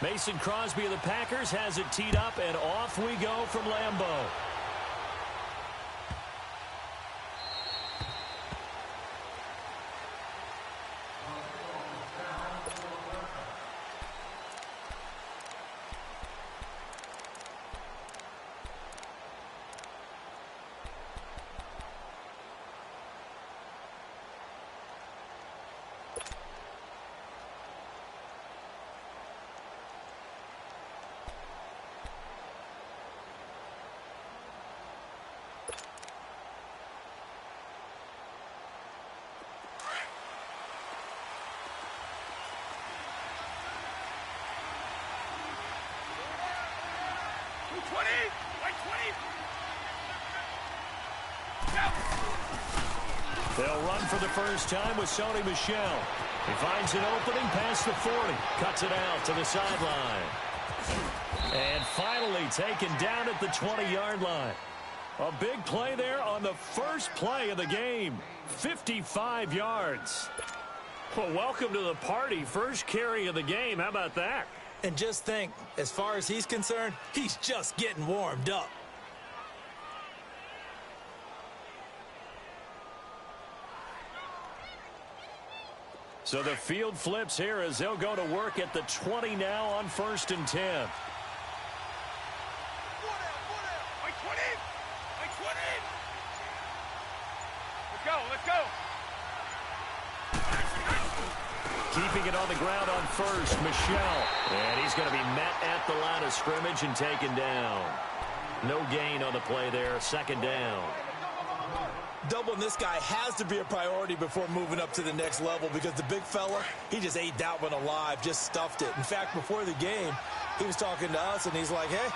Mason Crosby of the Packers has it teed up, and off we go from Lambeau. They'll run for the first time with Sony Michel. He finds an opening past the 40. Cuts it out to the sideline. And finally taken down at the 20-yard line. A big play there on the first play of the game. 55 yards. Well, welcome to the party. First carry of the game. How about that? And just think, as far as he's concerned, he's just getting warmed up. So the field flips here as they'll go to work at the 20 now on 1st and 10. Let's go. Keeping it on the ground on first, Michel. And he's going to be met at the line of scrimmage and taken down. No gain on the play there, 2nd down. Doubling this guy has to be a priority before moving up to the next level because the big fella, he just ate that one alive, just stuffed it. In fact, before the game, he was talking to us, and he's like, hey,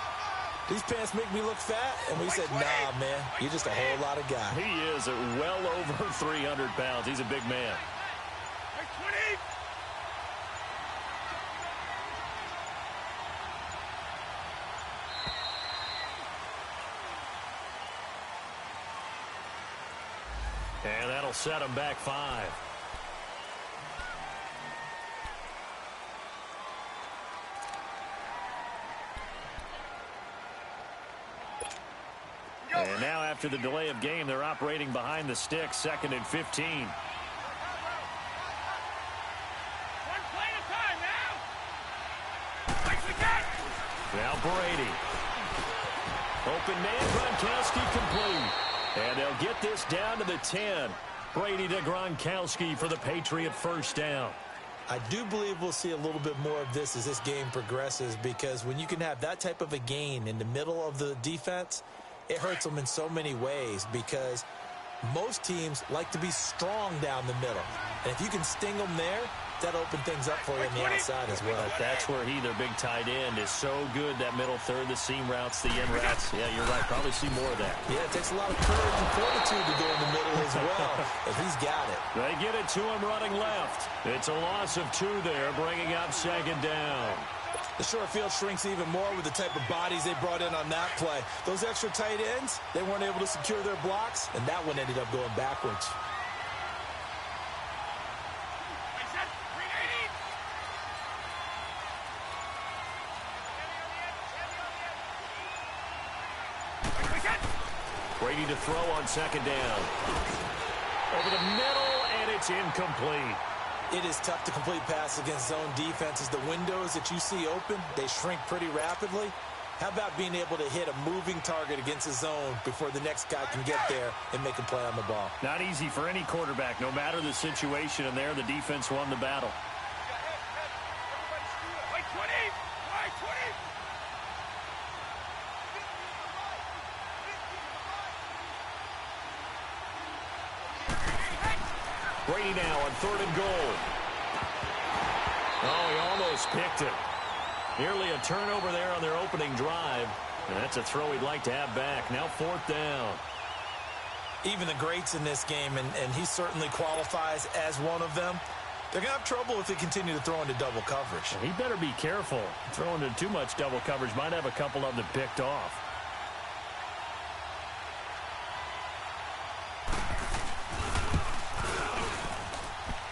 these pants make me look fat. And we said, nah, man, you're just a whole lot of guy. He is well over 300 pounds. He's a big man. And that'll set him back 5. And now after the delay of game, they're operating behind the sticks, 2nd and 15. One play at a time now. Now Brady. Open man, Gronkowski complete. And they'll get this down to the 10. Brady to Gronkowski for the Patriot first down. I do believe we'll see a little bit more of this as this game progresses because when you can have that type of a gain in the middle of the defense, it hurts them in so many ways because most teams like to be strong down the middle. And if you can sting them there, that'll open things up for you on the outside as well. But that's where their big tight end, is so good, that middle third, the seam routes, the in routes. Yeah, you're right. Probably see more of that. Yeah, it takes a lot of courage and fortitude to go in the middle as well. And he's got it. They get it to him running left. It's a loss of 2 there, bringing up 2nd down. The short field shrinks even more with the type of bodies they brought in on that play. Those extra tight ends, they weren't able to secure their blocks, and that one ended up going backwards. Brady to throw on 2nd down. Over the middle, and it's incomplete. It is tough to complete passes against zone defenses. The windows that you see open, they shrink pretty rapidly. How about being able to hit a moving target against a zone before the next guy can get there and make a play on the ball? Not easy for any quarterback, no matter the situation, and there the defense won the battle. Brady now on 3rd and goal. Oh, he almost picked it. Nearly a turnover there on their opening drive. And that's a throw he'd like to have back. Now 4th down. Even the greats in this game, and he certainly qualifies as one of them, they're going to have trouble if they continue to throw into double coverage. He better be careful. Throwing into too much double coverage might have a couple of them picked off.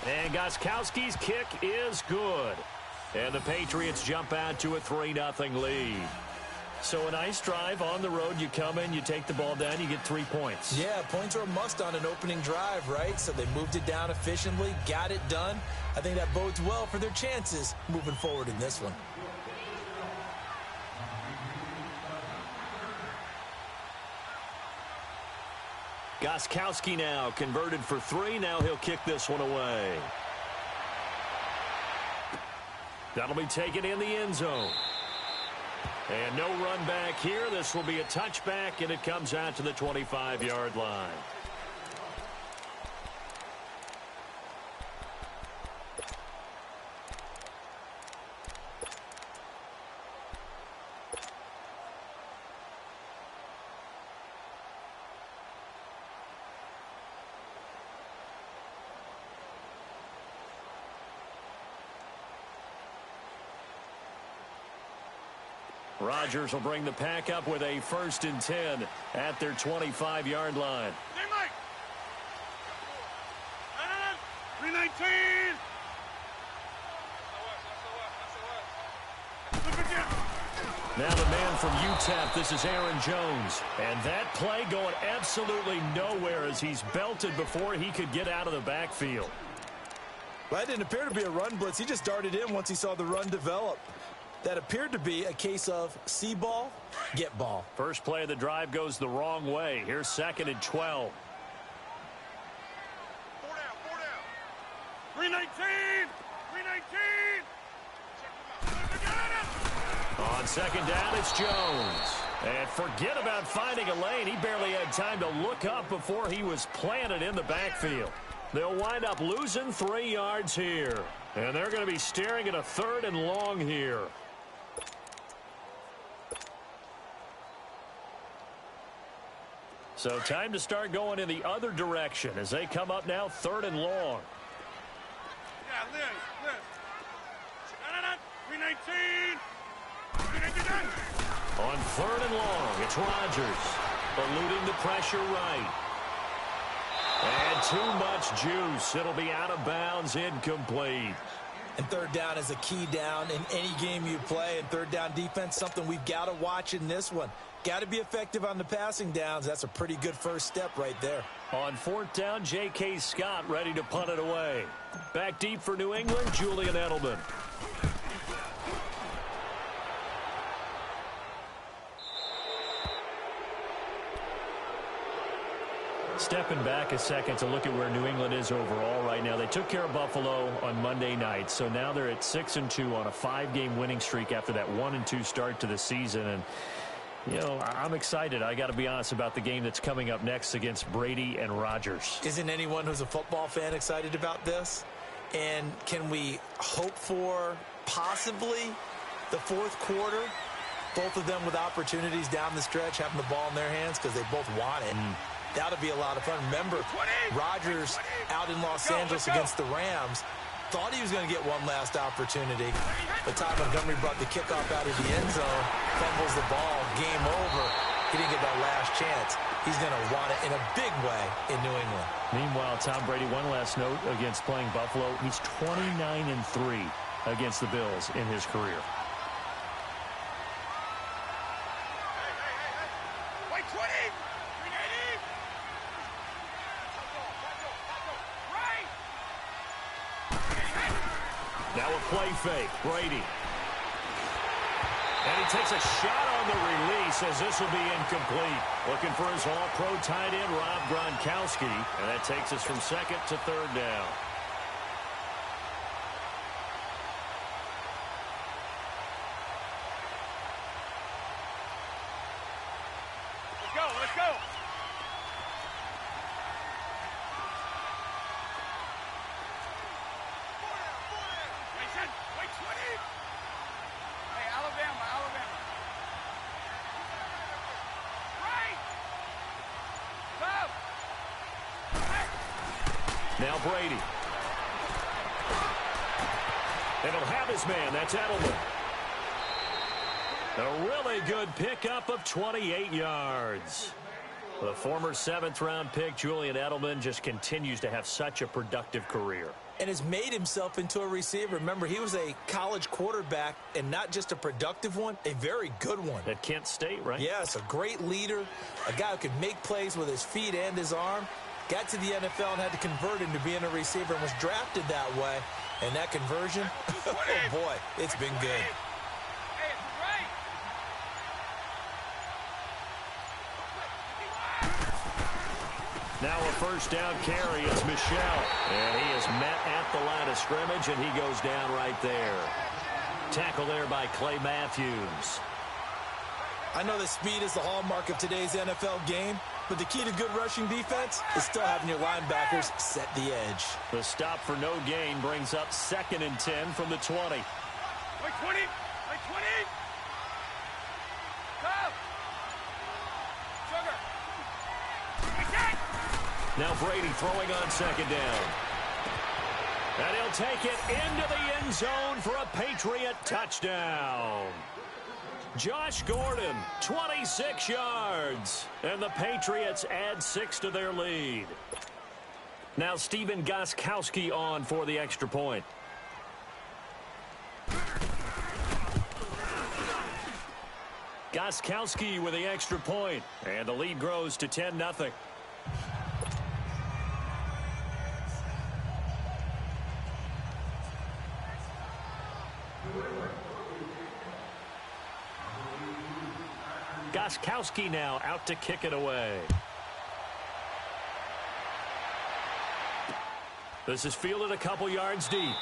And Gostkowski's kick is good. And the Patriots jump out to a 3-0 lead. So a nice drive on the road. You come in, you take the ball down, you get 3 points. Yeah, points are a must on an opening drive, right? So they moved it down efficiently, got it done. I think that bodes well for their chances moving forward in this one. Gostkowski now converted for 3. Now he'll kick this one away. That'll be taken in the end zone. And no run back here. This will be a touchback, and it comes out to the 25-yard line. Rodgers will bring the pack up with a 1st and 10 at their 25-yard line. Hey, Mike. 319. Now the man from UTEP, this is Aaron Jones. And that play going absolutely nowhere as he's belted before he could get out of the backfield. Well, that didn't appear to be a run blitz. He just darted in once he saw the run develop. That appeared to be a case of see ball, get ball. First play of the drive goes the wrong way. Here's 2nd and 12. 4 down. 319. 319. On 2nd down, it's Jones. And forget about finding a lane. He barely had time to look up before he was planted in the backfield. They'll wind up losing 3 yards here. And they're going to be staring at a 3rd and long here. So time to start going in the other direction as they come up now 3rd and long. Yeah, Liz. 319. 319. On 3rd and long, it's Rodgers eluding the pressure right. And too much juice. It'll be out of bounds, incomplete. And 3rd down is a key down in any game you play. And 3rd down defense, something we've got to watch in this one. Got to be effective on the passing downs. That's a pretty good first step right there. On 4th down, J.K. Scott ready to punt it away. Back deep for New England, Julian Edelman. Stepping back a second to look at where New England is overall right now. They took care of Buffalo on Monday night, so now they're at 6-2 on a 5-game winning streak after that 1-2 start to the season. And you know, I'm excited, I got to be honest, about the game that's coming up next against Brady and Rodgers. Isn't anyone who's a football fan excited about this? And can we hope for possibly the 4th quarter? Both of them with opportunities down the stretch, having the ball in their hands because they both want it. That'll be a lot of fun. Remember, Rodgers out in Los Angeles against the Rams thought he was going to get one last opportunity. But Ty Montgomery brought the kickoff out of the end zone, fumbles the ball, game over. He didn't get that last chance. He's going to want it in a big way in New England. Meanwhile, Tom Brady, one last note against playing Buffalo. He's 29-3 against the Bills in his career. Wait, 20. 380. Right. Now a play fake, Brady. And he takes a shot on the release as this will be incomplete. Looking for his all-pro tight end, Rob Gronkowski. And that takes us from 2nd to 3rd down. Let's go. Wait, 20. Hey, Alabama. Right. Stop. Now Brady. And he'll have his man. That's Edelman. A really good pickup of 28 yards. The former 7th-round pick, Julian Edelman, just continues to have such a productive career. and has made himself into a receiver. Remember, he was a college quarterback, and not just a productive one, a very good one. At Kent State, right? Yes, a great leader, a guy who could make plays with his feet and his arm. Got to the NFL and had to convert into being a receiver and was drafted that way. And that conversion, oh boy, it's been good. Now a first down carry is Michel. And he is met at the line of scrimmage, and he goes down right there. Tackle there by Clay Matthews. I know that speed is the hallmark of today's NFL game, but the key to good rushing defense is still having your linebackers set the edge. The stop for no gain brings up 2nd and 10 from the 20. Like 20! Like 20! Go! Sugar! Now Brady throwing on 2nd down. And he'll take it into the end zone for a Patriot touchdown. Josh Gordon, 26 yards. And the Patriots add 6 to their lead. Now Stephen Gostkowski on for the extra point. Gostkowski with the extra point. And the lead grows to 10-0. Gostkowski now out to kick it away. This is fielded a couple yards deep.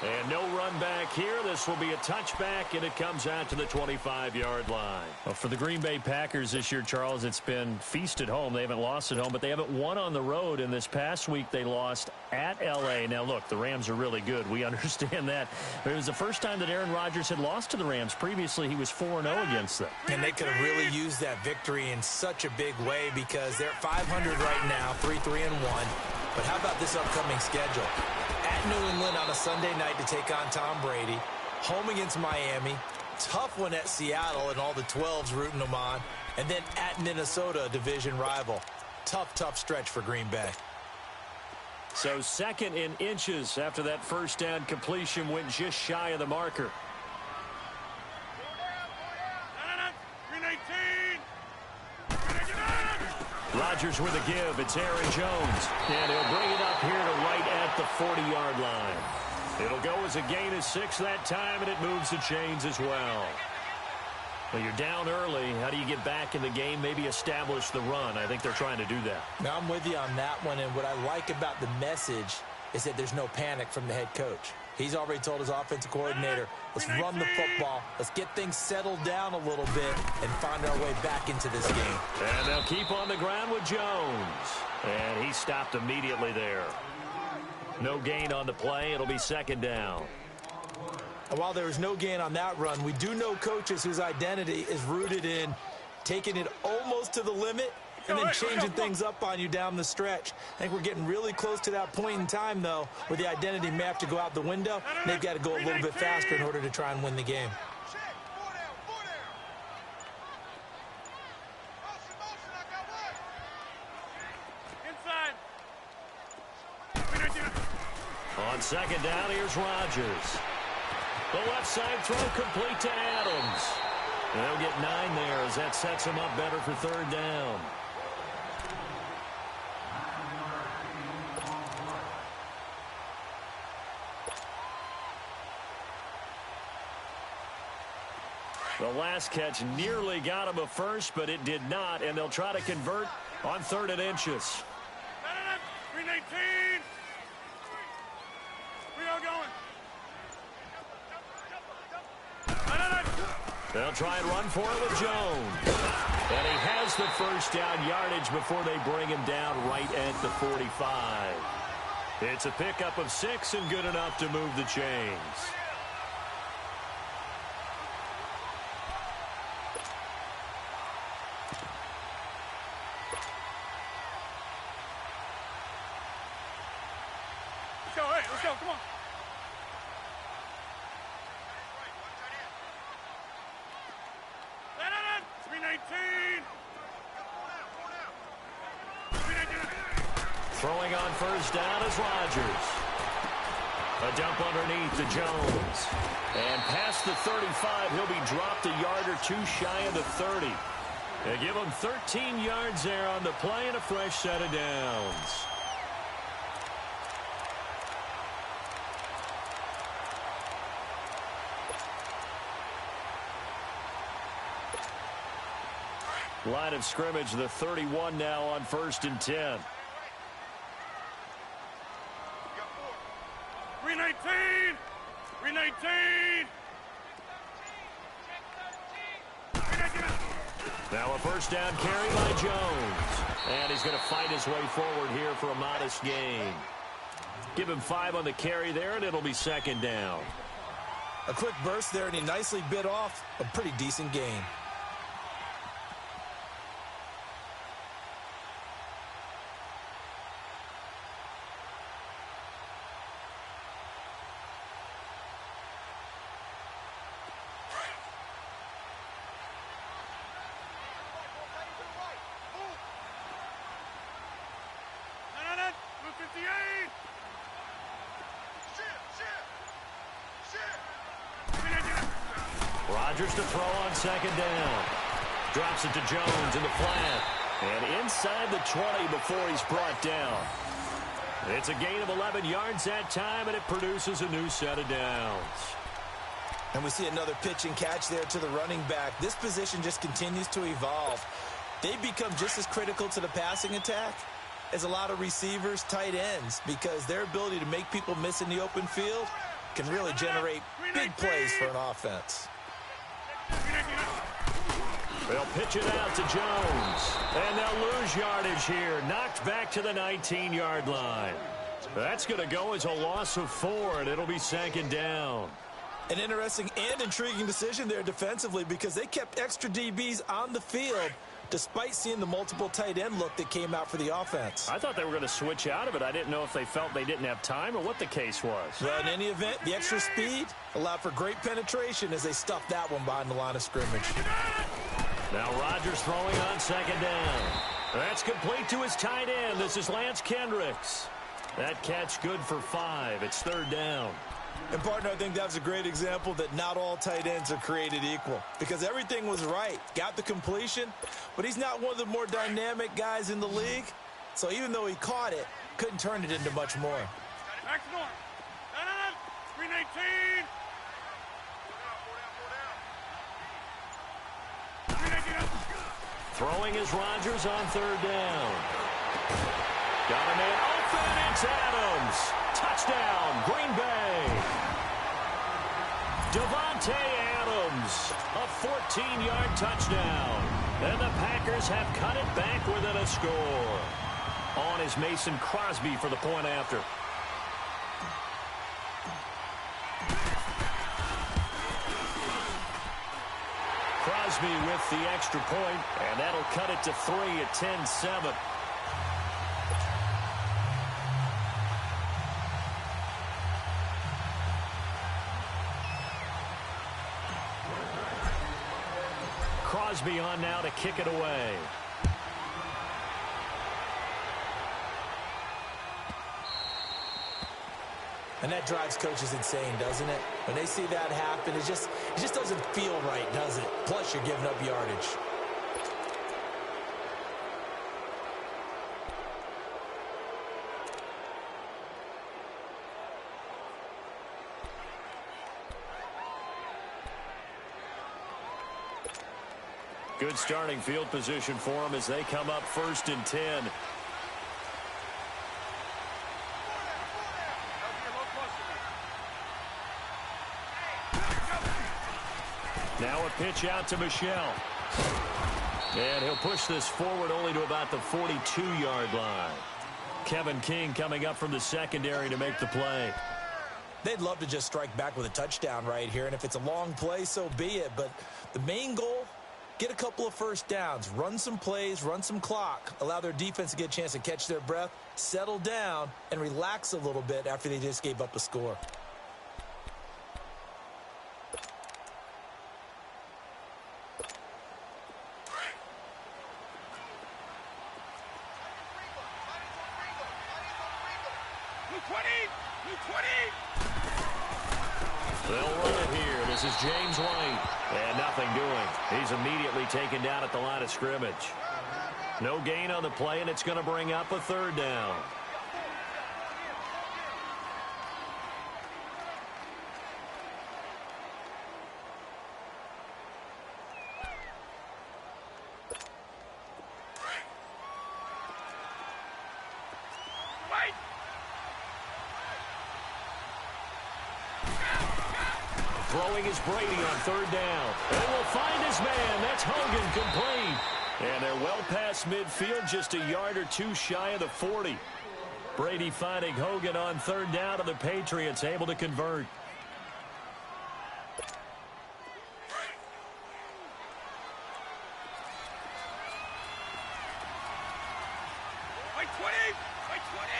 And no run back here. This will be a touchback, and it comes out to the 25-yard line. Well, for the Green Bay Packers this year, Charles, it's been feast at home. They haven't lost at home, but they haven't won on the road. And this past week, they lost at L.A. Now, look, the Rams are really good. We understand that. But it was the first time that Aaron Rodgers had lost to the Rams. Previously, he was 4-0 against them. And they could have really used that victory in such a big way because they're 500 right now, 3-1. But how about this upcoming schedule? At New England on a Sunday night to take on Tom Brady. Home against Miami. Tough one at Seattle and all the 12s rooting them on. And then at Minnesota, a division rival. Tough stretch for Green Bay. So 2nd in inches after that first down completion went just shy of the marker. Rodgers with a give. It's Aaron Jones. And he'll bring it up here to right at the 40-yard line. It'll go as a gain of 6 that time, and it moves the chains as well. Well, you're down early. How do you get back in the game? Maybe establish the run. I think they're trying to do that. Now, I'm with you on that one, and what I like about the message is that there's no panic from the head coach. He's already told his offensive coordinator, let's run the football. Let's get things settled down a little bit and find our way back into this game. And they'll keep on the ground with Jones. And he stopped immediately there. No gain on the play. It'll be 2nd down. And while there was no gain on that run, we do know coaches whose identity is rooted in taking it almost to the limit and then changing things up on you down the stretch. I think we're getting really close to that point in time, though, where the identity may have to go out the window. They've got to go a little bit faster in order to try and win the game. On 2nd down, here's Rodgers. The left side throw complete to Adams. They'll get 9 there as that sets him up better for 3rd down. The last catch nearly got him a first, but it did not, and they'll try to convert on 3rd and inches. 319! We are going. They'll try and run for it with Jones. And he has the first down yardage before they bring him down right at the 45. It's a pickup of 6 and good enough to move the chains. Let's go, hey, let's go, come on. Throwing on first down is Rodgers. A dump underneath to Jones. And past the 35, he'll be dropped a yard or two shy of the 30. They give him 13 yards there on the play and a fresh set of downs. Line of scrimmage, the 31 now on 1st and 10. 319! 319! Now a first down carry by Jones. And he's going to fight his way forward here for a modest gain. Give him 5 on the carry there, and it'll be 2nd down. A quick burst there, and he nicely bit off a pretty decent gain. Rodgers to throw on 2nd down. Drops it to Jones in the flat. And inside the 20 before he's brought down. It's a gain of 11 yards that time, and it produces a new set of downs. And we see another pitch and catch there to the running back. This position just continues to evolve. They become just as critical to the passing attack as a lot of receivers, tight ends, because their ability to make people miss in the open field can really generate big plays for an offense. They'll pitch it out to Jones. And they'll lose yardage here. Knocked back to the 19-yard line. That's going to go as a loss of 4, and it'll be 2nd down. An interesting and intriguing decision there defensively because they kept extra DBs on the field despite seeing the multiple tight end look that came out for the offense. I thought they were going to switch out of it. I didn't know if they felt they didn't have time or what the case was. Well, in any event, the extra speed allowed for great penetration as they stuffed that one behind the line of scrimmage. Now Rodgers throwing on 2nd down. That's complete to his tight end. This is Lance Kendricks. That catch good for 5. It's 3rd down. And, partner, I think that's a great example that not all tight ends are created equal because everything was right. Got the completion, but he's not one of the more dynamic guys in the league. So even though he caught it, couldn't turn it into much more. Back to north. 319! Throwing is Rodgers on 3rd down. Got a man open. It's Adams. Touchdown, Green Bay. Davante Adams, a 14-yard touchdown. And the Packers have cut it back within a score. On is Mason Crosby for the point after. Crosby with the extra point, and that'll cut it to 3 at 10-7. Crosby on now to kick it away. And that drives coaches insane, doesn't it? When they see that happen, it just doesn't feel right, does it? Plus, you're giving up yardage. Good starting field position for them as they come up 1st and 10. Now a pitch out to Michel. And he'll push this forward only to about the 42-yard line. Kevin King coming up from the secondary to make the play. They'd love to just strike back with a touchdown right here, and if it's a long play, so be it. But the main goal, get a couple of first downs, run some plays, run some clock, allow their defense to get a chance to catch their breath, settle down, and relax a little bit after they just gave up a score. Blue 20! Blue 20! They'll run it here. This is James White. And nothing doing. He's immediately taken down at the line of scrimmage. No gain on the play, and it's going to bring up a third down. Throwing is Brady on third down. They will find his man. That's Hogan, complete. And they're well past midfield, just a yard or two shy of the 40. Brady finding Hogan on third down, and the Patriots able to convert. By 20! By 20!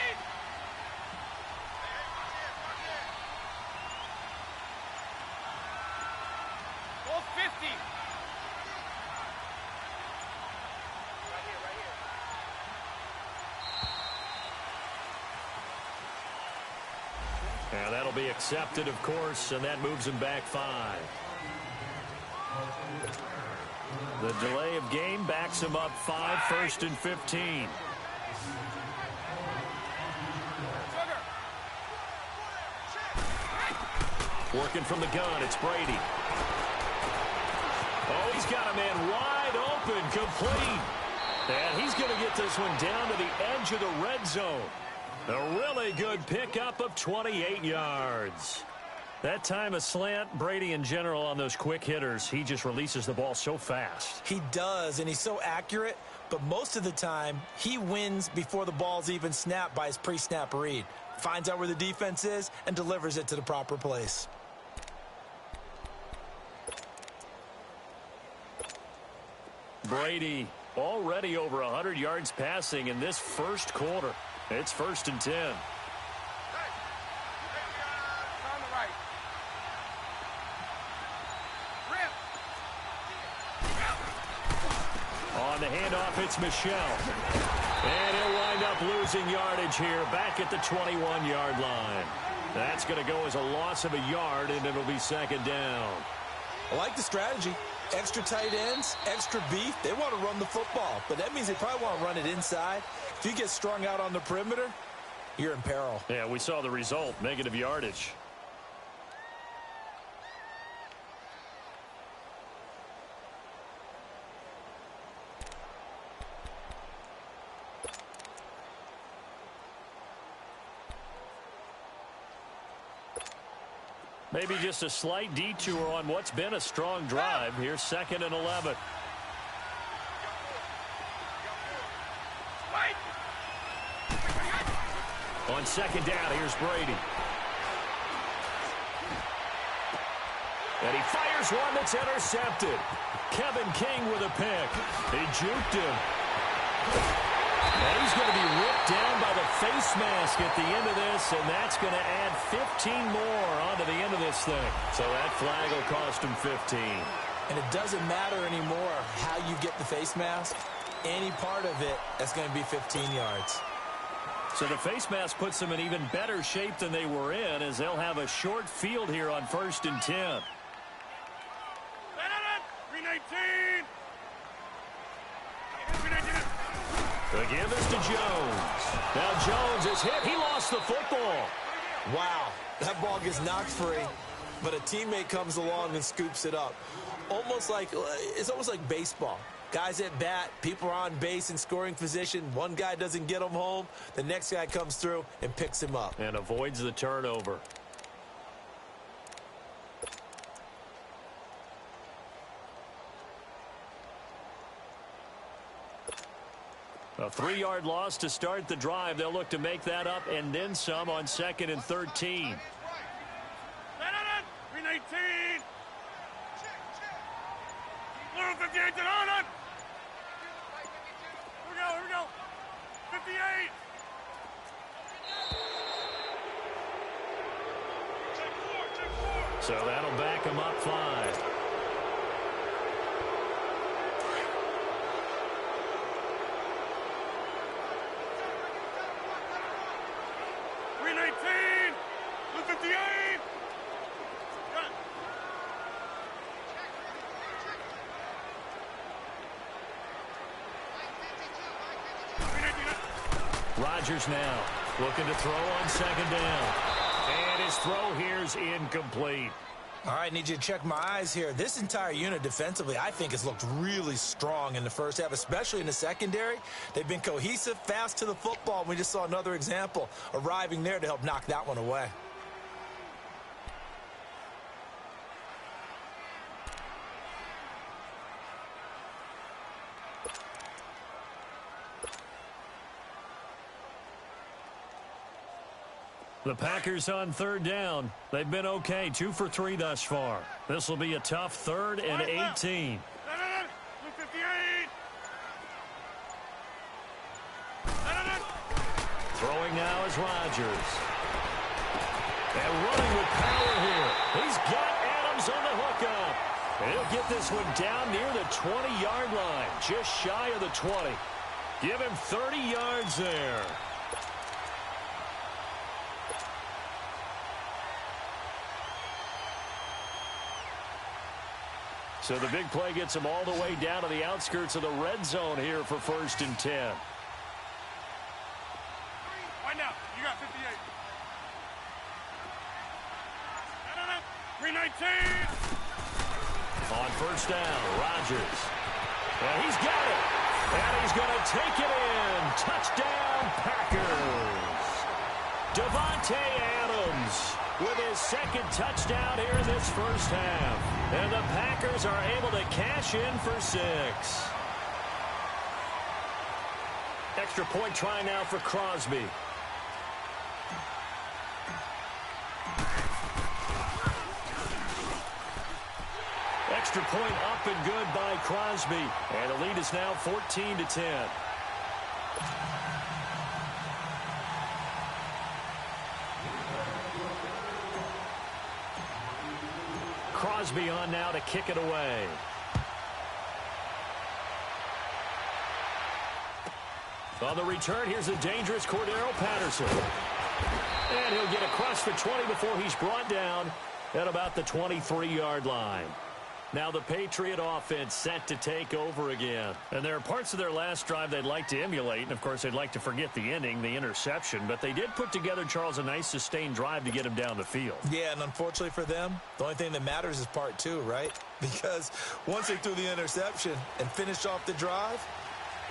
Ball 50! And that'll be accepted, of course, and that moves him back 5. The delay of game backs him up 5, 1st and 15. Working from the gun, it's Brady. Oh, he's got a man wide open, complete. And he's going to get this one down to the edge of the red zone. A really good pickup of 28 yards. That time a slant, Brady in general on those quick hitters, he just releases the ball so fast. He does, and he's so accurate, but most of the time he wins before the ball's even snapped by his pre-snap read. Finds out where the defense is and delivers it to the proper place. Brady already over 100 yards passing in this first quarter. It's 1st and 10. On the right. Rip. On the handoff, it's Michelle. And he'll wind up losing yardage here back at the 21-yard line. That's going to go as a loss of a yard, and it'll be 2nd down. I like the strategy. Extra tight ends, extra beef. They want to run the football, but that means they probably want to run it inside. If you get strung out on the perimeter, you're in peril. Yeah, we saw the result, negative yardage. Maybe just a slight detour on what's been a strong drive. Here's 2nd and 11. On 2nd down, here's Brady. And he fires one that's intercepted. Kevin King with a pick. He juked him. And he's going to be ripped down by the face mask at the end of this, and that's going to add 15 more onto the end of this thing. So that flag will cost him 15. And it doesn't matter anymore how you get the face mask. Any part of it, that's going to be 15 yards. So the face mask puts them in even better shape than they were in, as they'll have a short field here on 1st and 10. 319! The give is to Jones. Now Jones is hit. He lost the football. Wow, that ball gets knocked free, but a teammate comes along and scoops it up. It's almost like baseball. Guys at bat, people are on base in scoring position. One guy doesn't get him home. The next guy comes through and picks him up. And avoids the turnover. A 3-yard loss to start the drive. They'll look to make that up and then some on 2nd and 13. 319! Blue 58 to on it! Here we go, 58! So that'll back him up 5. Rodgers now looking to throw on second down. And his throw here is incomplete. All right, need you to check my eyes here. This entire unit defensively, I think, has looked really strong in the first half, especially in the secondary. They've been cohesive, fast to the football. We just saw another example arriving there to help knock that one away. The Packers on third down. They've been okay, 2 for 3 thus far. This will be a tough 3rd and 18. 58. Throwing now is Rodgers. And running with power here. He's got Adams on the hookup. And he'll get this one down near the 20-yard line, just shy of the 20. Give him 30 yards there. So the big play gets him all the way down to the outskirts of the red zone here for 1st and 10. Right now, you got 58. 319. On 1st down, Rodgers. And he's got it. And he's going to take it in. Touchdown, Packers. Davante Adams with his 2nd touchdown here in this first half. And the Packers are able to cash in for 6. Extra point try now for Crosby. Extra point up and good by Crosby. And the lead is now 14-10. Crosby on now to kick it away. On the return, here's a dangerous Cordero Patterson. And he'll get across the 20 before he's brought down at about the 23-yard line. Now the Patriot offense set to take over again. And there are parts of their last drive they'd like to emulate. And, of course, they'd like to forget the ending, the interception. But they did put together, Charles, a nice sustained drive to get him down the field. Yeah, and unfortunately for them, the only thing that matters is part 2, right? Because once they threw the interception and finished off the drive,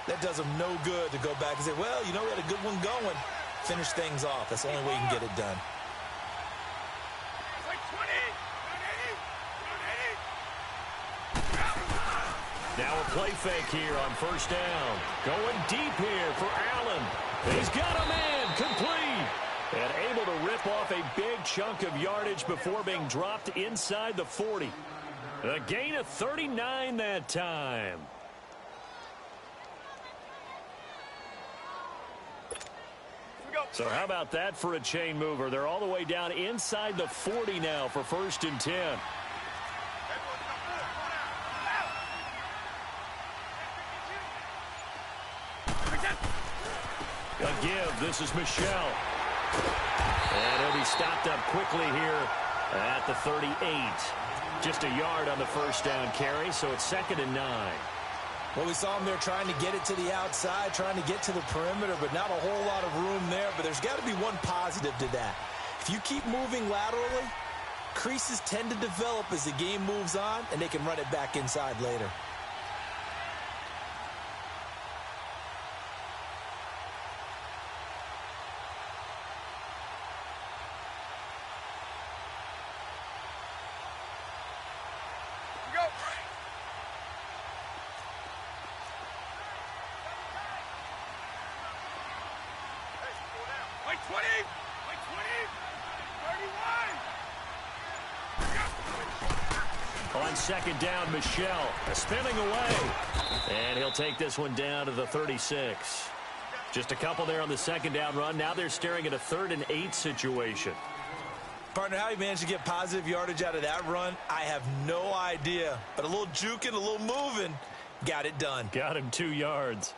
that does them no good to go back and say, well, you know, we had a good one going. Finish things off. That's the only way you can get it done. Now a play fake here on 1st down. Going deep here for Allen. He's got a man complete. And able to rip off a big chunk of yardage before being dropped inside the 40. A gain of 39 that time. So how about that for a chain mover? They're all the way down inside the 40 now for 1st and 10. A give. This is Michel. And he'll be stopped up quickly here at the 38. Just a yard on the 1st down carry, so it's 2nd and 9. Well, we saw him there trying to get it to the outside, trying to get to the perimeter, but not a whole lot of room there. But there's got to be one positive to that. If you keep moving laterally, creases tend to develop as the game moves on, and they can run it back inside later. On 2nd down, Michel spinning away. And he'll take this one down to the 36. Just a couple there on the 2nd down run. Now they're staring at a 3rd and 8 situation. Partner, how he managed to get positive yardage out of that run, I have no idea. But a little juking, a little moving, got it done. Got him 2 yards.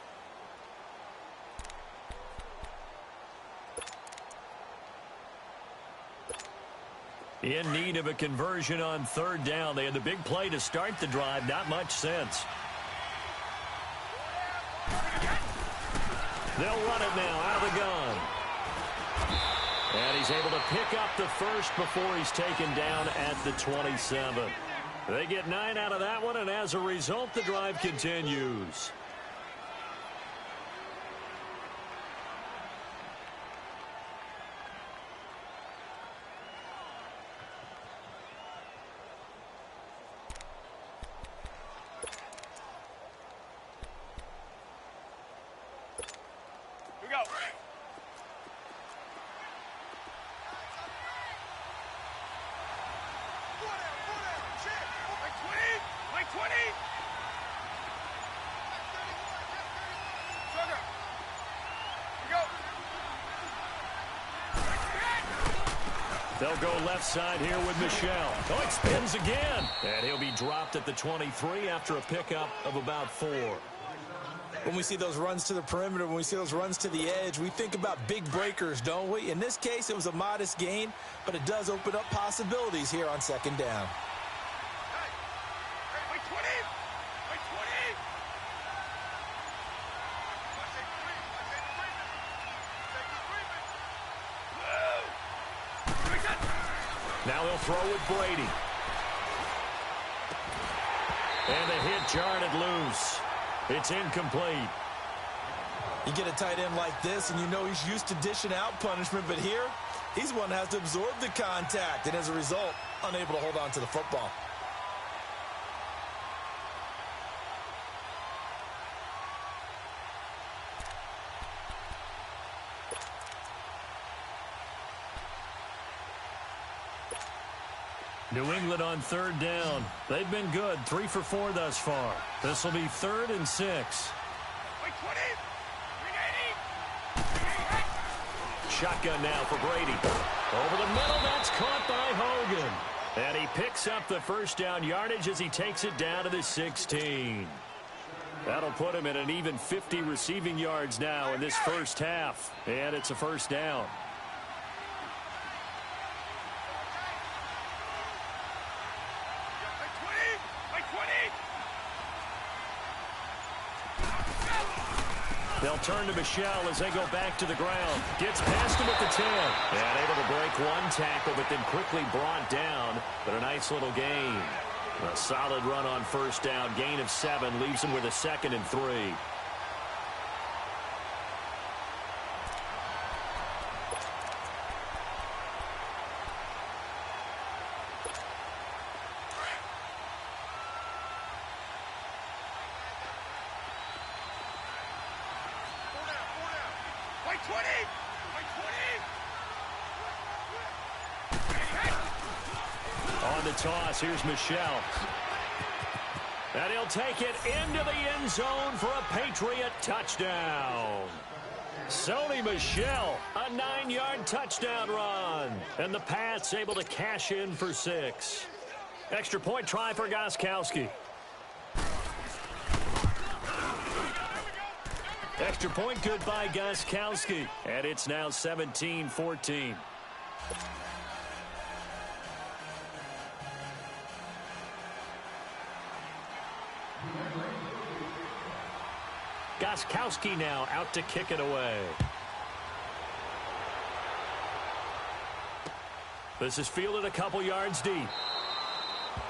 In need of a conversion on 3rd down. They had the big play to start the drive. Not much sense. They'll run it now out of the gun. And he's able to pick up the first before he's taken down at the 27. They get 9 out of that one, and as a result, the drive continues. Here we go. Like 20. Sugar. Here we go. They'll go left side here with Michelle. Oh, it spins again. And he'll be dropped at the 23 after a pickup of about 4. When we see those runs to the perimeter, when we see those runs to the edge, we think about big breakers, don't we? In this case, it was a modest gain, but it does open up possibilities here on second down. Like 20. Like 20. Now he'll throw with Brady. And the hit jarred it loose. It's incomplete. You get a tight end like this, and you know he's used to dishing out punishment, but here, he's one that has to absorb the contact, and as a result, unable to hold on to the football. New England on third down. They've been good, 3 for 4 thus far. This will be 3rd and 6. Like 20. Shotgun now for Brady. Over the middle, that's caught by Hogan. And he picks up the first down yardage as he takes it down to the 16. That'll put him at an even 50 receiving yards now in this first half. And it's a first down. They'll turn to Michelle as they go back to the ground. Gets past him at the 10. And able to break one tackle, but then quickly brought down. But a nice little gain. A solid run on first down. Gain of 7 leaves him with a 2nd and 3. On the toss, here's Michelle. And he'll take it into the end zone for a Patriot touchdown. Sony Michel, a 9-yard touchdown run. And the Pats able to cash in for 6. Extra point try for Gostkowski. Extra point good by Gostkowski. And it's now 17-14. Gostkowski now out to kick it away. This is fielded a couple yards deep.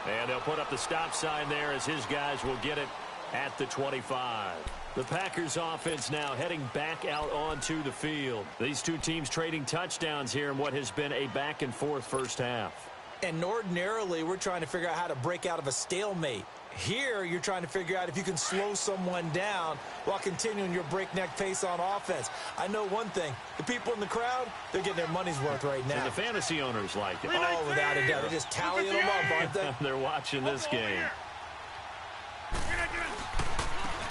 And they'll put up the stop sign there as his guys will get it at the 25. The Packers offense now heading back out onto the field. These two teams trading touchdowns here in what has been a back-and-forth first half. And ordinarily, we're trying to figure out how to break out of a stalemate. Here, you're trying to figure out if you can slow someone down while continuing your breakneck pace on offense. I know one thing. The people in the crowd, they're getting their money's worth right now. And the fantasy owners like it. Oh, without a doubt. They're just tallying them up, aren't they? They're watching this game.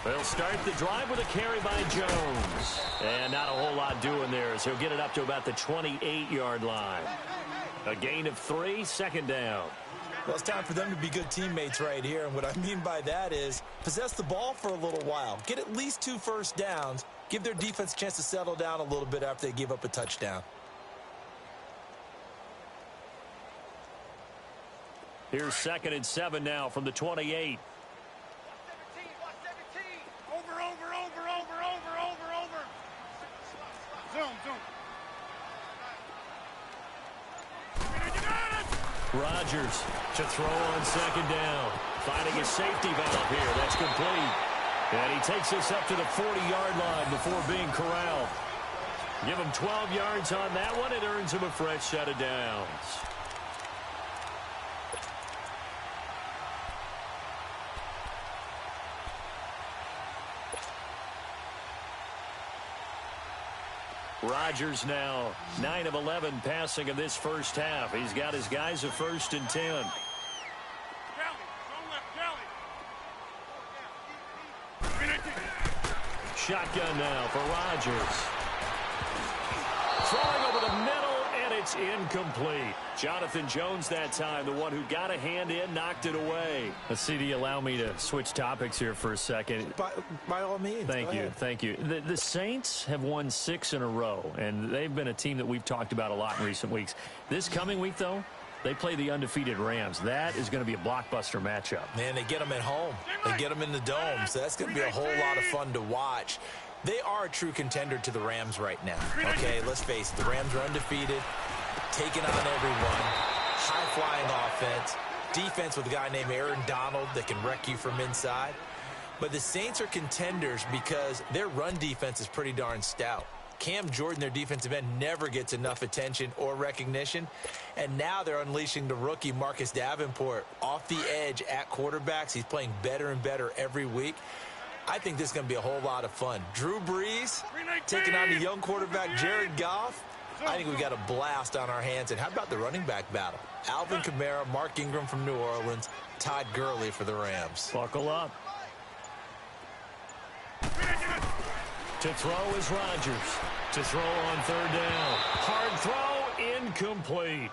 They'll start the drive with a carry by Jones. And not a whole lot doing there as he'll get it up to about the 28-yard line. A gain of 3, second down. Well, it's time for them to be good teammates right here. And what I mean by that is possess the ball for a little while. Get at least 2 first downs. Give their defense a chance to settle down a little bit after they give up a touchdown. Here's 2nd and 7 now from the 28. Over. Rodgers to throw on second down. Finding a safety valve here. That's complete. And he takes us up to the 40-yard line before being corralled. Give him 12 yards on that one. It earns him a fresh set of downs. Rodgers now 9 of 11 passing in this first half. He's got his guys a 1st and 10. Shotgun now for Rodgers. Throwing over the middle, and it's incomplete. Jonathan Jones that time, the one who got a hand in, knocked it away. Let's see, do you allow me to switch topics here for a second? By all means. Thank you. Thank you. The Saints have won 6 in a row, and they've been a team that we've talked about a lot in recent weeks. This coming week, though, they play the undefeated Rams. That is going to be a blockbuster matchup. Man, they get them at home. They get them in the dome, so that's going to be a whole lot of fun to watch. They are a true contender to the Rams right now. Okay, let's face it. The Rams are undefeated, taking on everyone, high-flying offense, defense with a guy named Aaron Donald that can wreck you from inside. But the Saints are contenders because their run defense is pretty darn stout. Cam Jordan, their defensive end, never gets enough attention or recognition. And now they're unleashing the rookie Marcus Davenport off the edge at quarterbacks. He's playing better and better every week. I think this is going to be a whole lot of fun. Drew Brees taking on the young quarterback Jared Goff. I think we've got a blast on our hands. And how about the running back battle? Alvin Kamara, Mark Ingram from New Orleans, Todd Gurley for the Rams. Buckle up. To throw is Rodgers. To throw on 3rd down. Hard throw, incomplete.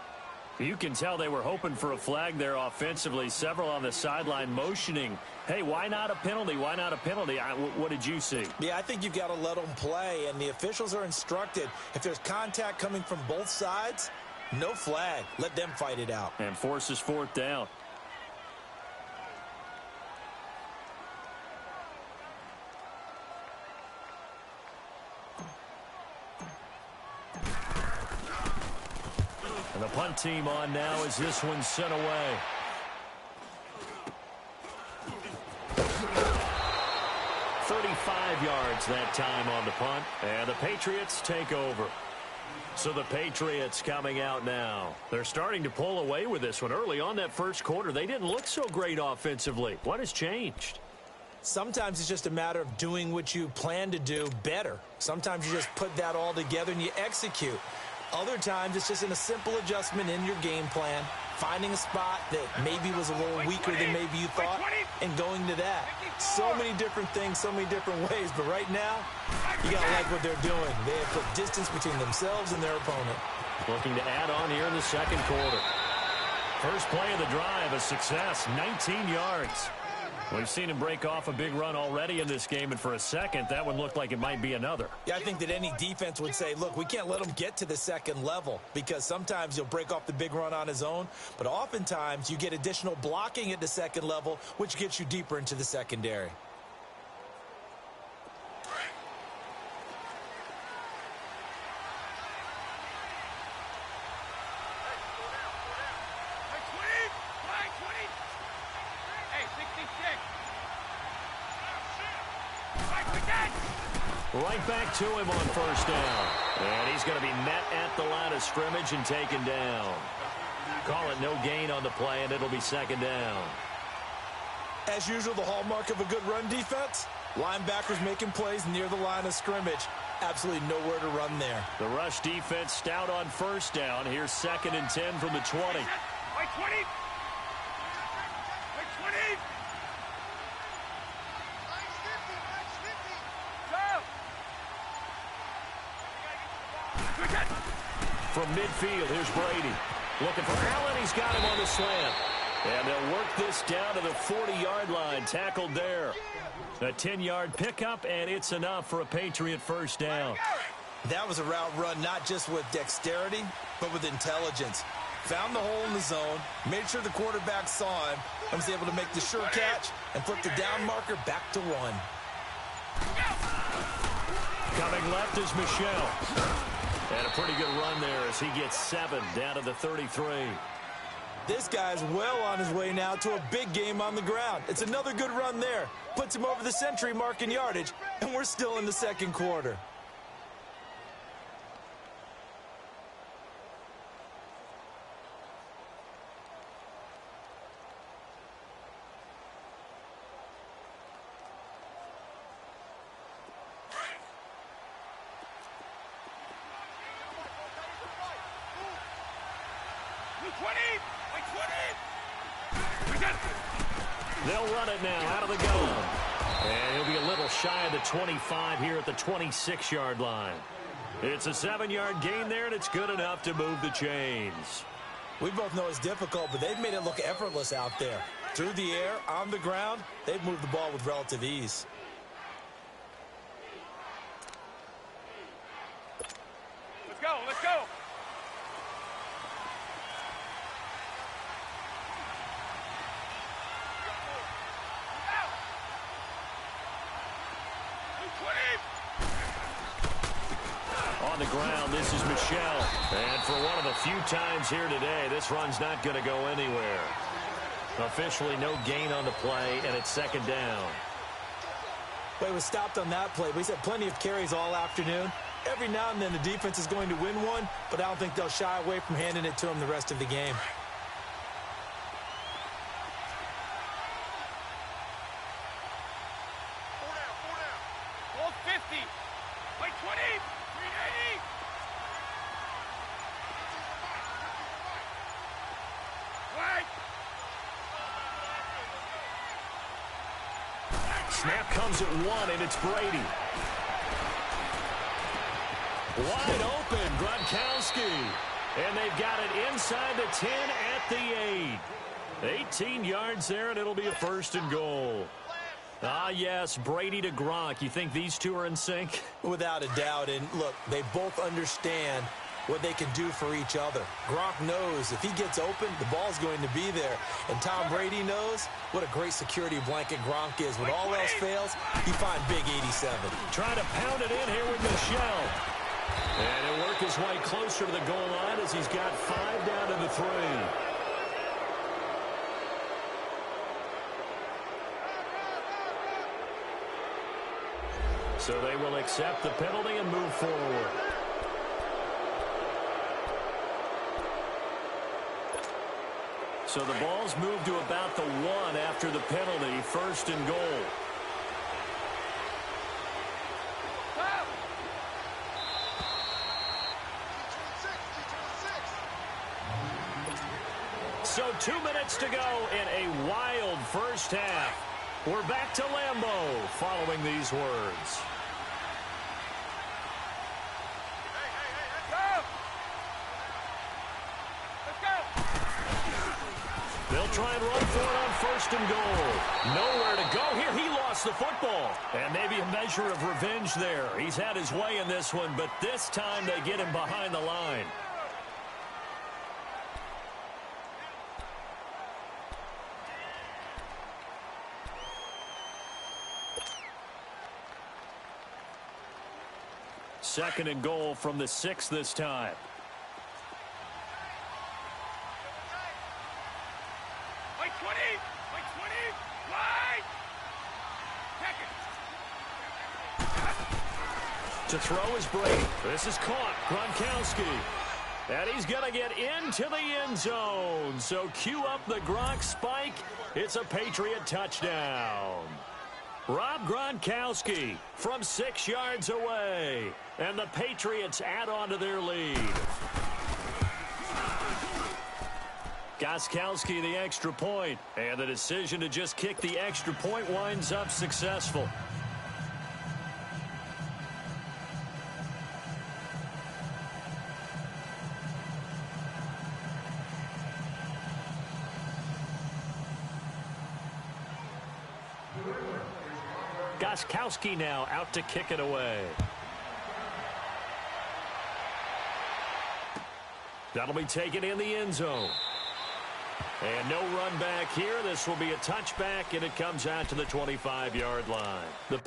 You can tell they were hoping for a flag there offensively. Several on the sideline motioning. Hey, why not a penalty? Why not a penalty? What did you see? Yeah, I think you've got to let them play, and the officials are instructed. If there's contact coming from both sides, no flag. Let them fight it out. And forces 4th down. And the punt team on now as this one's sent away. Yards that time on the punt, and the Patriots take over. So the Patriots coming out now. They're starting to pull away with this one. Early on that first quarter, they didn't look so great offensively. What has changed? Sometimes it's just a matter of doing what you plan to do better. Sometimes you just put that all together and you execute. Other times it's just in a simple adjustment in your game plan, finding a spot that maybe was a little weaker than maybe you thought, and going to that. So many different things, so many different ways, but right now, you got to like what they're doing. They have put distance between themselves and their opponent. Looking to add on here in the second quarter. First play of the drive, a success, 19 yards. We've seen him break off a big run already in this game, and for a second, that one looked like it might be another. Yeah, I think that any defense would say, look, we can't let him get to the second level, because sometimes he'll break off the big run on his own, but oftentimes you get additional blocking at the second level, which gets you deeper into the secondary. Right back to him on 1st down. And he's going to be met at the line of scrimmage and taken down. Call it no gain on the play, and it'll be 2nd down. As usual, the hallmark of a good run defense, linebackers making plays near the line of scrimmage. Absolutely nowhere to run there. The rush defense stout on 1st down. Here's 2nd and 10 from the 20. Like 20. Like 20. From midfield, here's Brady. Looking for Allen. He's got him on the slant. And they'll work this down to the 40-yard line. Tackled there. A 10-yard pickup, and it's enough for a Patriot 1st down. That was a route run not just with dexterity, but with intelligence. Found the hole in the zone, made sure the quarterback saw him, and was able to make the sure catch and flip the down marker back to 1. Coming left is Michel. And a pretty good run there as he gets 7 down to the 33. This guy's well on his way now to a big game on the ground. It's another good run there. Puts him over the century mark in yardage, and we're still in the second quarter. They'll run it now out of the gun. And he'll be a little shy of the 25 here at the 26-yard line. It's a 7-yard gain there, and it's good enough to move the chains. We both know it's difficult, but they've made it look effortless out there. Through the air, on the ground, they've moved the ball with relative ease. Let's go, let's go. On the ground, this is Michelle. And for one of the few times here today, this run's not going to go anywhere. Officially no gain on the play, and it's second down. Well, he was stopped on that play, but he's had plenty of carries all afternoon. Every now and then the defense is going to win one, but I don't think they'll shy away from handing it to him the rest of the game. Snap comes at 1, and it's Brady. Wide open, Gronkowski. And they've got it inside the 10 at the 8. 18 yards there, and it'll be a first and goal. Ah, yes, Brady to Gronk. You think these two are in sync? Without a doubt. And look, they both understand what they can do for each other. Gronk knows if he gets open, the ball's going to be there. And Tom Brady knows what a great security blanket Gronk is. When all else fails, you find big 87. Trying to pound it in here with Michelle. And he'll work his way closer to the goal line as he's got 5 down to the 3. So they will accept the penalty and move forward. So the ball's moved to about the 1 after the penalty, first and goal. So 2 minutes to go in a wild first half. We're back to Lambeau following these words. They'll try and run for it on first and goal. Nowhere to go here. He lost the football. And maybe a measure of revenge there. He's had his way in this one, but this time they get him behind the line. Second and goal from the 6 this time. To throw is Brady. This is caught. Gronkowski. And he's going to get into the end zone. So cue up the Gronk spike. It's a Patriot touchdown. Rob Gronkowski from 6 yards away. And the Patriots add on to their lead. Gostkowski the extra point. And the decision to just kick the extra point winds up successful. Gostkowski now out to kick it away. That'll be taken in the end zone. And no run back here. This will be a touchback, and it comes out to the 25-yard line. The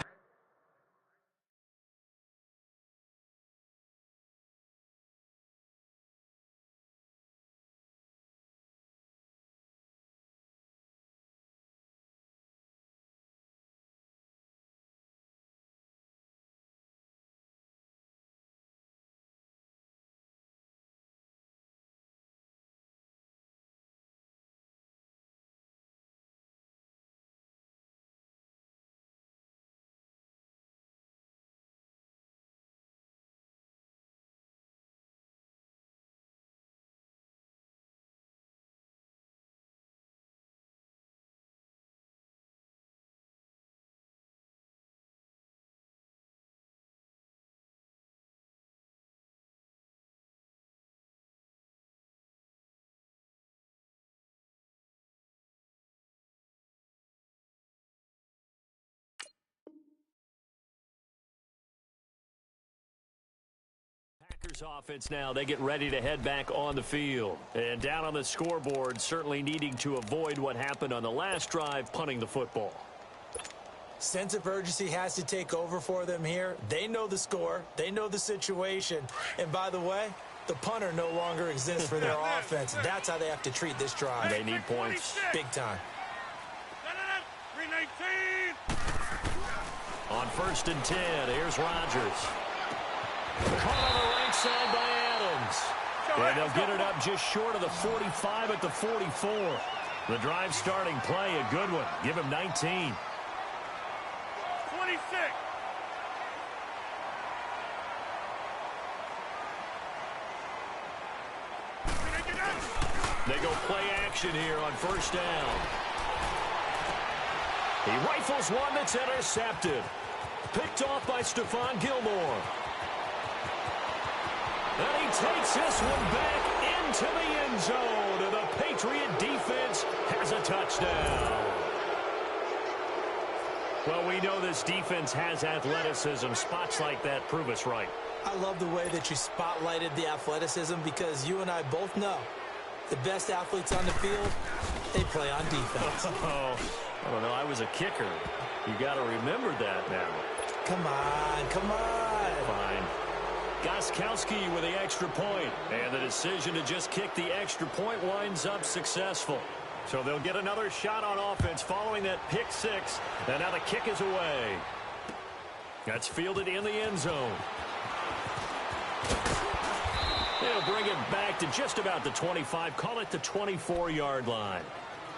Packers offense now. They get ready to head back on the field. And down on the scoreboard, certainly needing to avoid what happened on the last drive, punting the football. Sense of urgency has to take over for them here. They know the score. They know the situation. And by the way, the punter no longer exists for their offense. That's how they have to treat this drive. They need points. Big time. 319. On 1st and 10, here's Rodgers. Caught on the right side by Adams. And they'll get it up just short of the 45 at the 44. The drive starting play, a good one. Give him 19. 26. They go play action here on 1st down. He rifles one that's intercepted. Picked off by Stephon Gilmore. And he takes this one back into the end zone. And the Patriot defense has a touchdown. Well, we know this defense has athleticism. Spots like that prove us right. I love the way that you spotlighted the athleticism because you and I both know the best athletes on the field, they play on defense. Oh, I don't know. I was a kicker. You got to remember that now. Come on, come on. Fine. Gostkowski with the extra point. And the decision to just kick the extra point winds up successful. So they'll get another shot on offense following that pick six. And now the kick is away. That's fielded in the end zone. They'll bring it back to just about the 25. Call it the 24-yard line.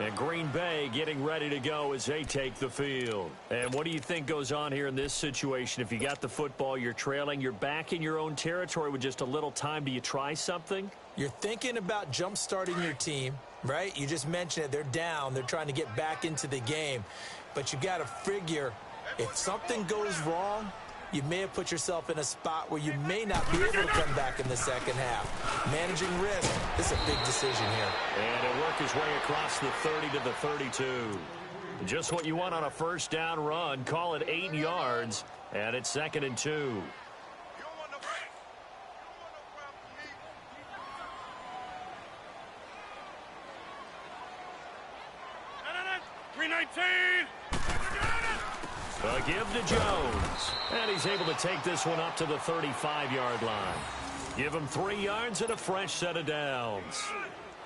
And Green Bay getting ready to go as they take the field. And what do you think goes on here in this situation? If you got the football, you're trailing, you're back in your own territory with just a little time. Do you try something? You're thinking about jump-starting your team, right? You just mentioned it. They're down. They're trying to get back into the game. But you got to figure if something goes wrong, you may have put yourself in a spot where you may not be able to come back in the second half. Managing risk, this is a big decision here. And he'll work his way across the 30 to the 32. Just what you want on a 1st down run. Call it 8 yards, and it's 2nd and 2. 319. A give to Jones. And he's able to take this one up to the 35-yard line. Give him 3 yards and a fresh set of downs.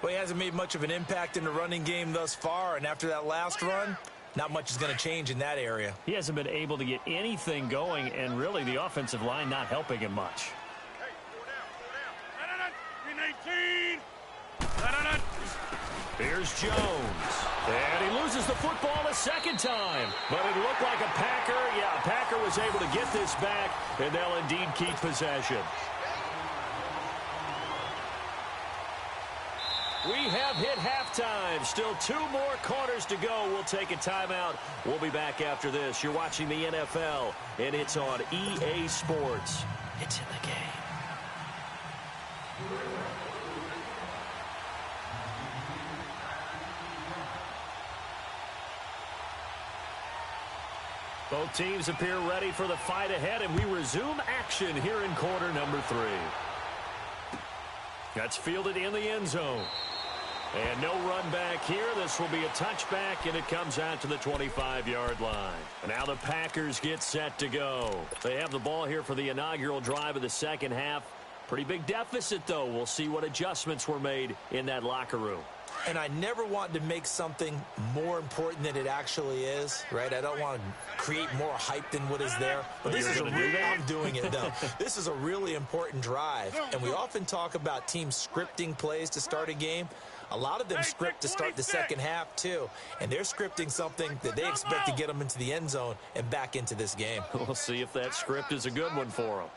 Well, he hasn't made much of an impact in the running game thus far, and after that last run, not much is going to change in that area. He hasn't been able to get anything going, and really the offensive line not helping him much. 319. Here's Jones. And he loses the football a second time. But it looked like a Packer. Yeah, a Packer was able to get this back, and they'll indeed keep possession. We have hit halftime. Still 2 more quarters to go. We'll take a timeout. We'll be back after this. You're watching the NFL, and it's on EA Sports. It's in the game. Both teams appear ready for the fight ahead, and we resume action here in quarter number 3. That's fielded in the end zone. And no run back here. This will be a touchback, and it comes out to the 25-yard line. And now the Packers get set to go. They have the ball here for the inaugural drive of the second half. Pretty big deficit, though. We'll see what adjustments were made in that locker room. And I never want to make something more important than it actually is, right? I don't want to create more hype than what is there. But this is I'm doing it, though. This is a really important drive. And we often talk about teams scripting plays to start a game. A lot of them script to start the second half, too. And they're scripting something that they expect to get them into the end zone and back into this game. We'll see if that script is a good one for them.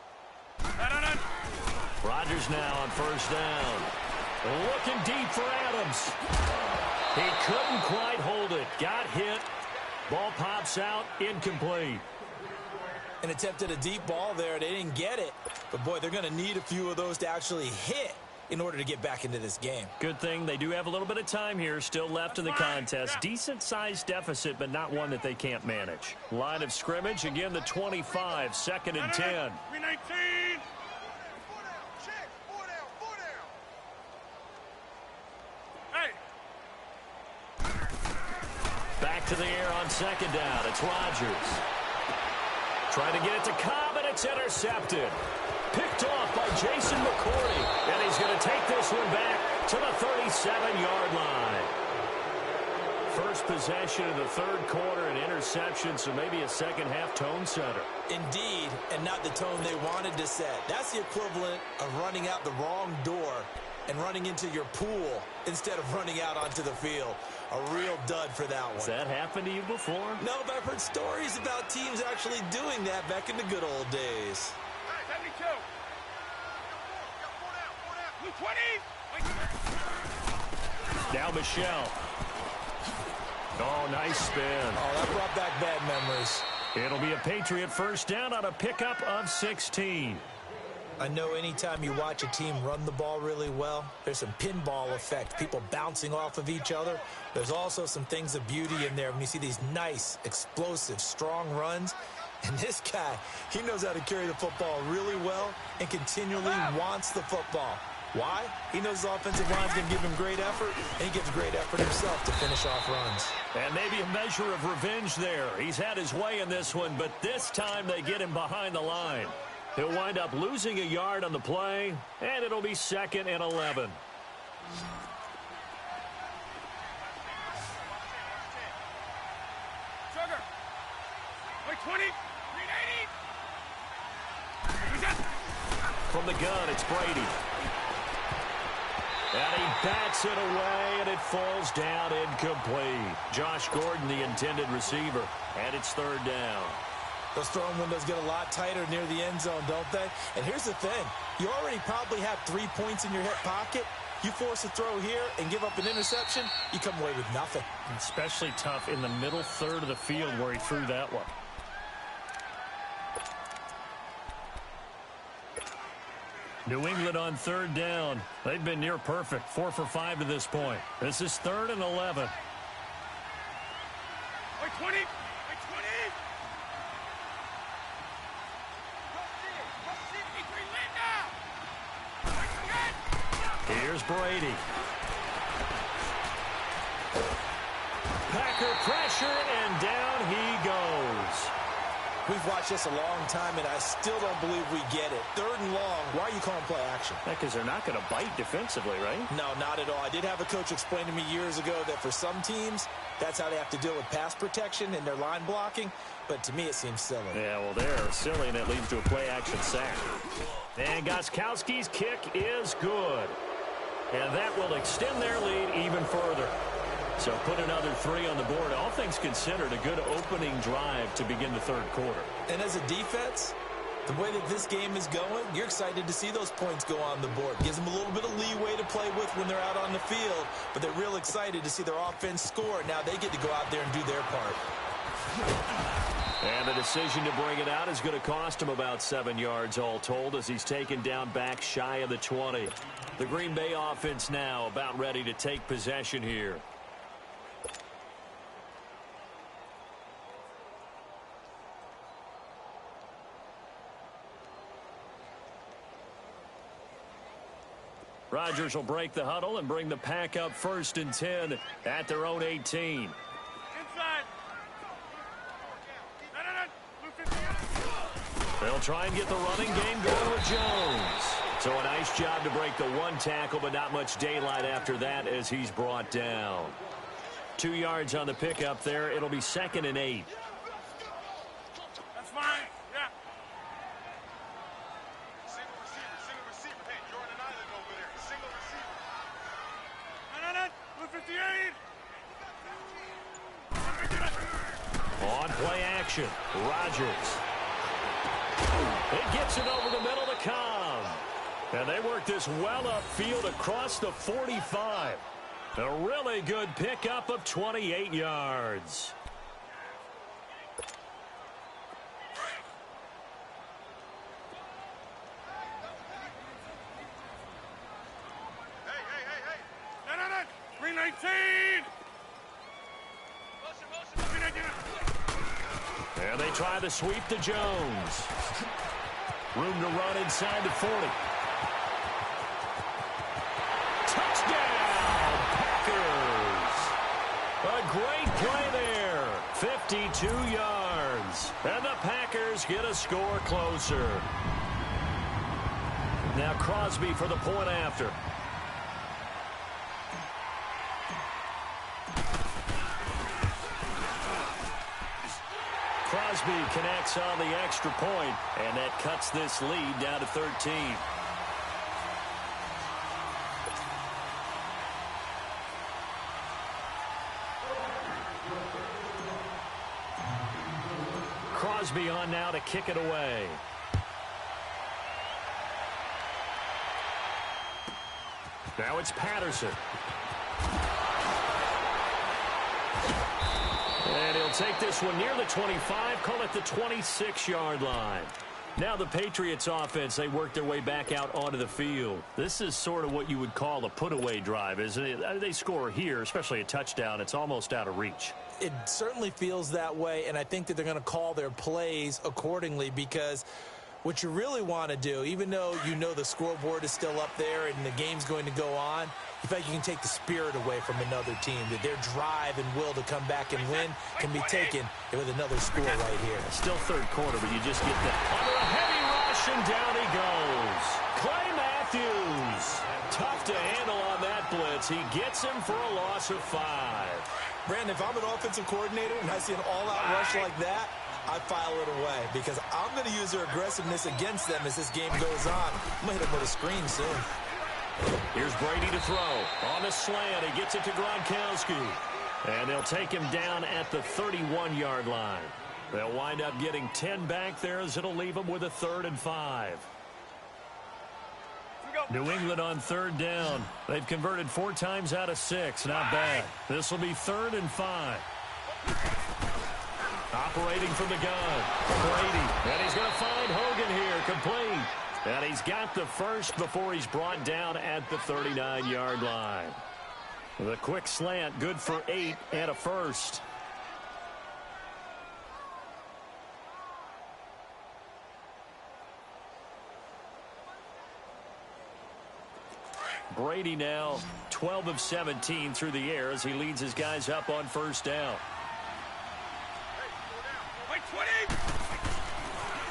Rodgers now on 1st down. Looking deep for Adams. He couldn't quite hold it. Got hit. Ball pops out. Incomplete. And attempted a deep ball there. They didn't get it. But, boy, they're going to need a few of those to actually hit in order to get back into this game. Good thing they do have a little bit of time here still left in the contest. Decent-sized deficit, but not one that they can't manage. Line of scrimmage, again, the 25, 2nd and 10. 319. to the air on second down. It's Rodgers. Trying to get it to Cobb, and it's intercepted. Picked off by Jason McCourty. And he's going to take this one back to the 37-yard line. First possession of the third quarter, an interception, so maybe a second-half tone setter. Indeed, and not the tone they wanted to set. That's the equivalent of running out the wrong door and running into your pool instead of running out onto the field. A real dud for that one. Has that happened to you before? No, but I've heard stories about teams actually doing that back in the good old days. 72. Now Michelle. Oh, nice spin. Oh, that brought back bad memories. It'll be a Patriot first down on a pickup of 16. I know anytime you watch a team run the ball really well, there's some pinball effect, people bouncing off of each other. There's also some things of beauty in there when you see these nice, explosive, strong runs. And this guy, he knows how to carry the football really well and continually wants the football. Why? He knows the offensive line's going to give him great effort, and he gives great effort himself to finish off runs. And maybe a measure of revenge there. He's had his way in this one, but this time they get him behind the line. He'll wind up losing a yard on the play, and it'll be 2nd and 11. Sugar. Wait, 20. 380. From the gun, it's Brady. And he bats it away, and it falls down incomplete. Josh Gordon, the intended receiver, and it's 3rd down. Those throwing windows get a lot tighter near the end zone, don't they? And here's the thing. You already probably have 3 points in your hip pocket. You force a throw here and give up an interception, you come away with nothing. Especially tough in the middle third of the field where he threw that one. New England on 3rd down. They've been near perfect, 4 for 5 to this point. This is 3rd and 11. Wait, 20. Wait, 20. Here's Brady. Packer pressure, and down he goes. We've watched this a long time, and I still don't believe we get it. 3rd and long, why are you calling play action? Because they're not going to bite defensively, right? No, not at all. I did have a coach explain to me years ago that for some teams, that's how they have to deal with pass protection and their line blocking. But to me, it seems silly. Yeah, well, they're silly, and it leads to a play-action sack. And Gostkowski's kick is good. And that will extend their lead even further. So put another 3 on the board. All things considered, a good opening drive to begin the 3rd quarter. And as a defense, the way that this game is going, you're excited to see those points go on the board. Gives them a little bit of leeway to play with when they're out on the field, but they're real excited to see their offense score. Now they get to go out there and do their part. And the decision to bring it out is going to cost him about 7 yards all told as he's taken down back shy of the 20. The Green Bay offense now about ready to take possession here. Rodgers will break the huddle and bring the pack up 1st and 10 at their own 18. Inside. They'll try and get the running game going with Jones. So a nice job to break the 1 tackle, but not much daylight after that as he's brought down. 2 yards on the pickup there. It'll be 2nd and 8. That's fine. Yeah. Single receiver. Hey, you're on an island over there. Single receiver. Blue 58. On play action, Rodgers. It gets it over the middle to Cobb. And they work this well upfield across the 45. A really good pickup of 28 yards. Hey. 319. And they try to sweep to Jones. Room to run inside the 40. Touchdown, Packers. A great play there. 52 yards. And the Packers get a score closer. Now Crosby for the point after. Crosby connects on the extra point, and that cuts this lead down to 13. Crosby on now to kick it away. Now it's Patterson. And he'll take this one near the 25, call it the 26-yard line. Now the Patriots offense, they work their way back out onto the field. This is sort of what you would call a put-away drive, isn't it? They score here, especially a touchdown. It's almost out of reach. It certainly feels that way, and I think that they're going to call their plays accordingly, because what you really want to do, even though you know the scoreboard is still up there and the game's going to go on, you feel like you can take the spirit away from another team, that their drive and will to come back and win can be taken with another score right here. Still third quarter, but you just get that under a heavy rush, and down he goes. Clay Matthews. Tough to handle on that blitz. He gets him for a loss of 5. Brandon, if I'm an offensive coordinator and I see an all-out rush like that, I file it away, because I'm going to use their aggressiveness against them as this game goes on. I'm going to hit them with a screen soon. Here's Brady to throw. On the slant, he gets it to Gronkowski. And they'll take him down at the 31-yard line. They'll wind up getting 10 back there, as it'll leave them with a 3rd and 5. New England on 3rd down. They've converted 4 times out of 6. Not bad. This will be 3rd and 5. Operating from the gun. Brady. And he's going to find Hogan here. Complete. And he's got the first before he's brought down at the 39-yard line. The quick slant, good for 8 and a first. Brady now 12 of 17 through the air as he leads his guys up on 1st down.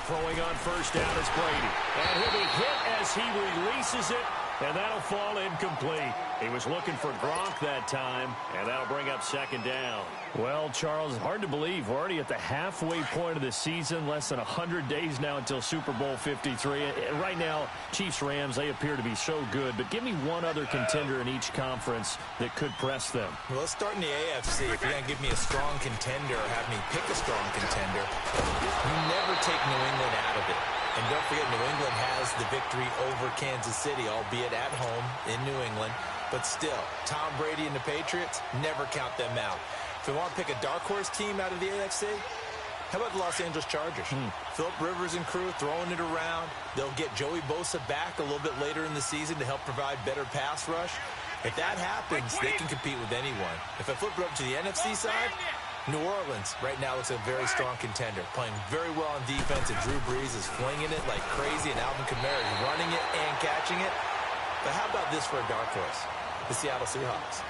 Throwing on 1st down is Brady. And he'll be hit as he releases it, and that'll fall incomplete. He was looking for Gronk that time, and that'll bring up 2nd down. Well, Charles, hard to believe. We're already at the halfway point of the season, less than 100 days now until Super Bowl 53. Right now, Chiefs-Rams, they appear to be so good, but give me one other contender in each conference that could press them. Well, let's start in the AFC. If you're going to give me a strong contender or have me pick a strong contender, you never take New England out of it. And don't forget, New England has the victory over Kansas City, albeit at home in New England. But still, Tom Brady and the Patriots, never count them out. If we want to pick a dark horse team out of the AFC, how about the Los Angeles Chargers? Philip Rivers and crew throwing it around. They'll get Joey Bosa back a little bit later in the season to help provide better pass rush. If that happens, they can compete with anyone. If I flip it up to the NFC side, New Orleans right now looks a very strong contender, playing very well on defense, and Drew Brees is flinging it like crazy, and Alvin Kamara is running it and catching it. But how about this for a dark horse? The Seattle Seahawks.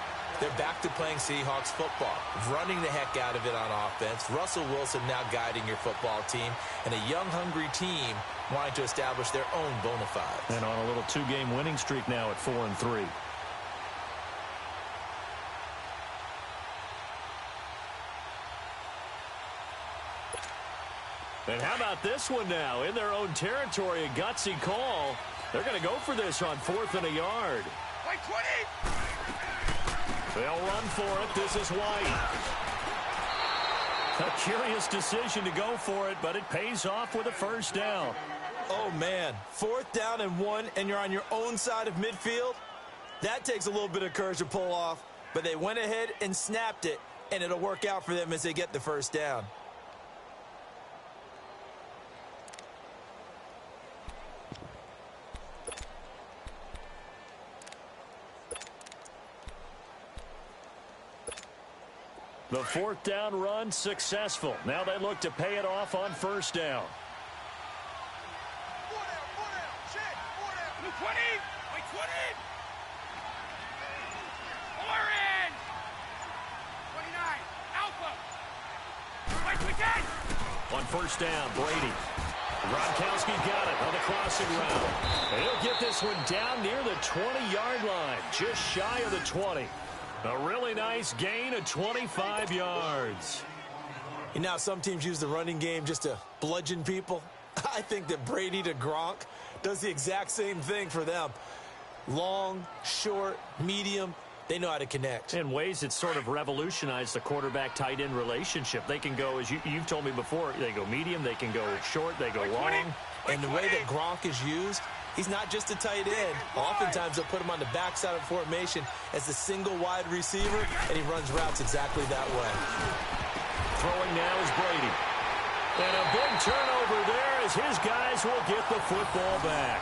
They're back to playing Seahawks football, running the heck out of it on offense. Russell Wilson now guiding your football team, and a young, hungry team wanting to establish their own bona fides. And on a little 2-game winning streak now at 4-3. And how about this one now? In their own territory, a gutsy call. They're going to go for this on 4th and a yard. White 20! They'll run for it. This is White. A curious decision to go for it, but it pays off with a 1st down. Oh, man. 4th down and 1, and you're on your own side of midfield? That takes a little bit of courage to pull off, but they went ahead and snapped it, and it'll work out for them as they get the 1st down. The 4th down run successful. Now they look to pay it off on 1st down. 4 down, check, 4 down. Blue 20, white 20. Orange. 29, Alpha. On first down, Brady. Gronkowski got it on the crossing route. And he'll get this one down near the 20-yard line, just shy of the 20. A really nice gain of 25 yards. And now some teams use the running game just to bludgeon people. I think that Brady to Gronk does the exact same thing for them. Long, short, medium, they know how to connect. In ways that sort of revolutionized the quarterback-tight end relationship. They can go, as you've told me before, they go medium, they can go short, they go long. And the way that Gronk is used, he's not just a tight end. Oftentimes they'll put him on the backside of formation as a single wide receiver, and he runs routes exactly that way. Throwing now is Brady. And a big turnover there as his guys will get the football back.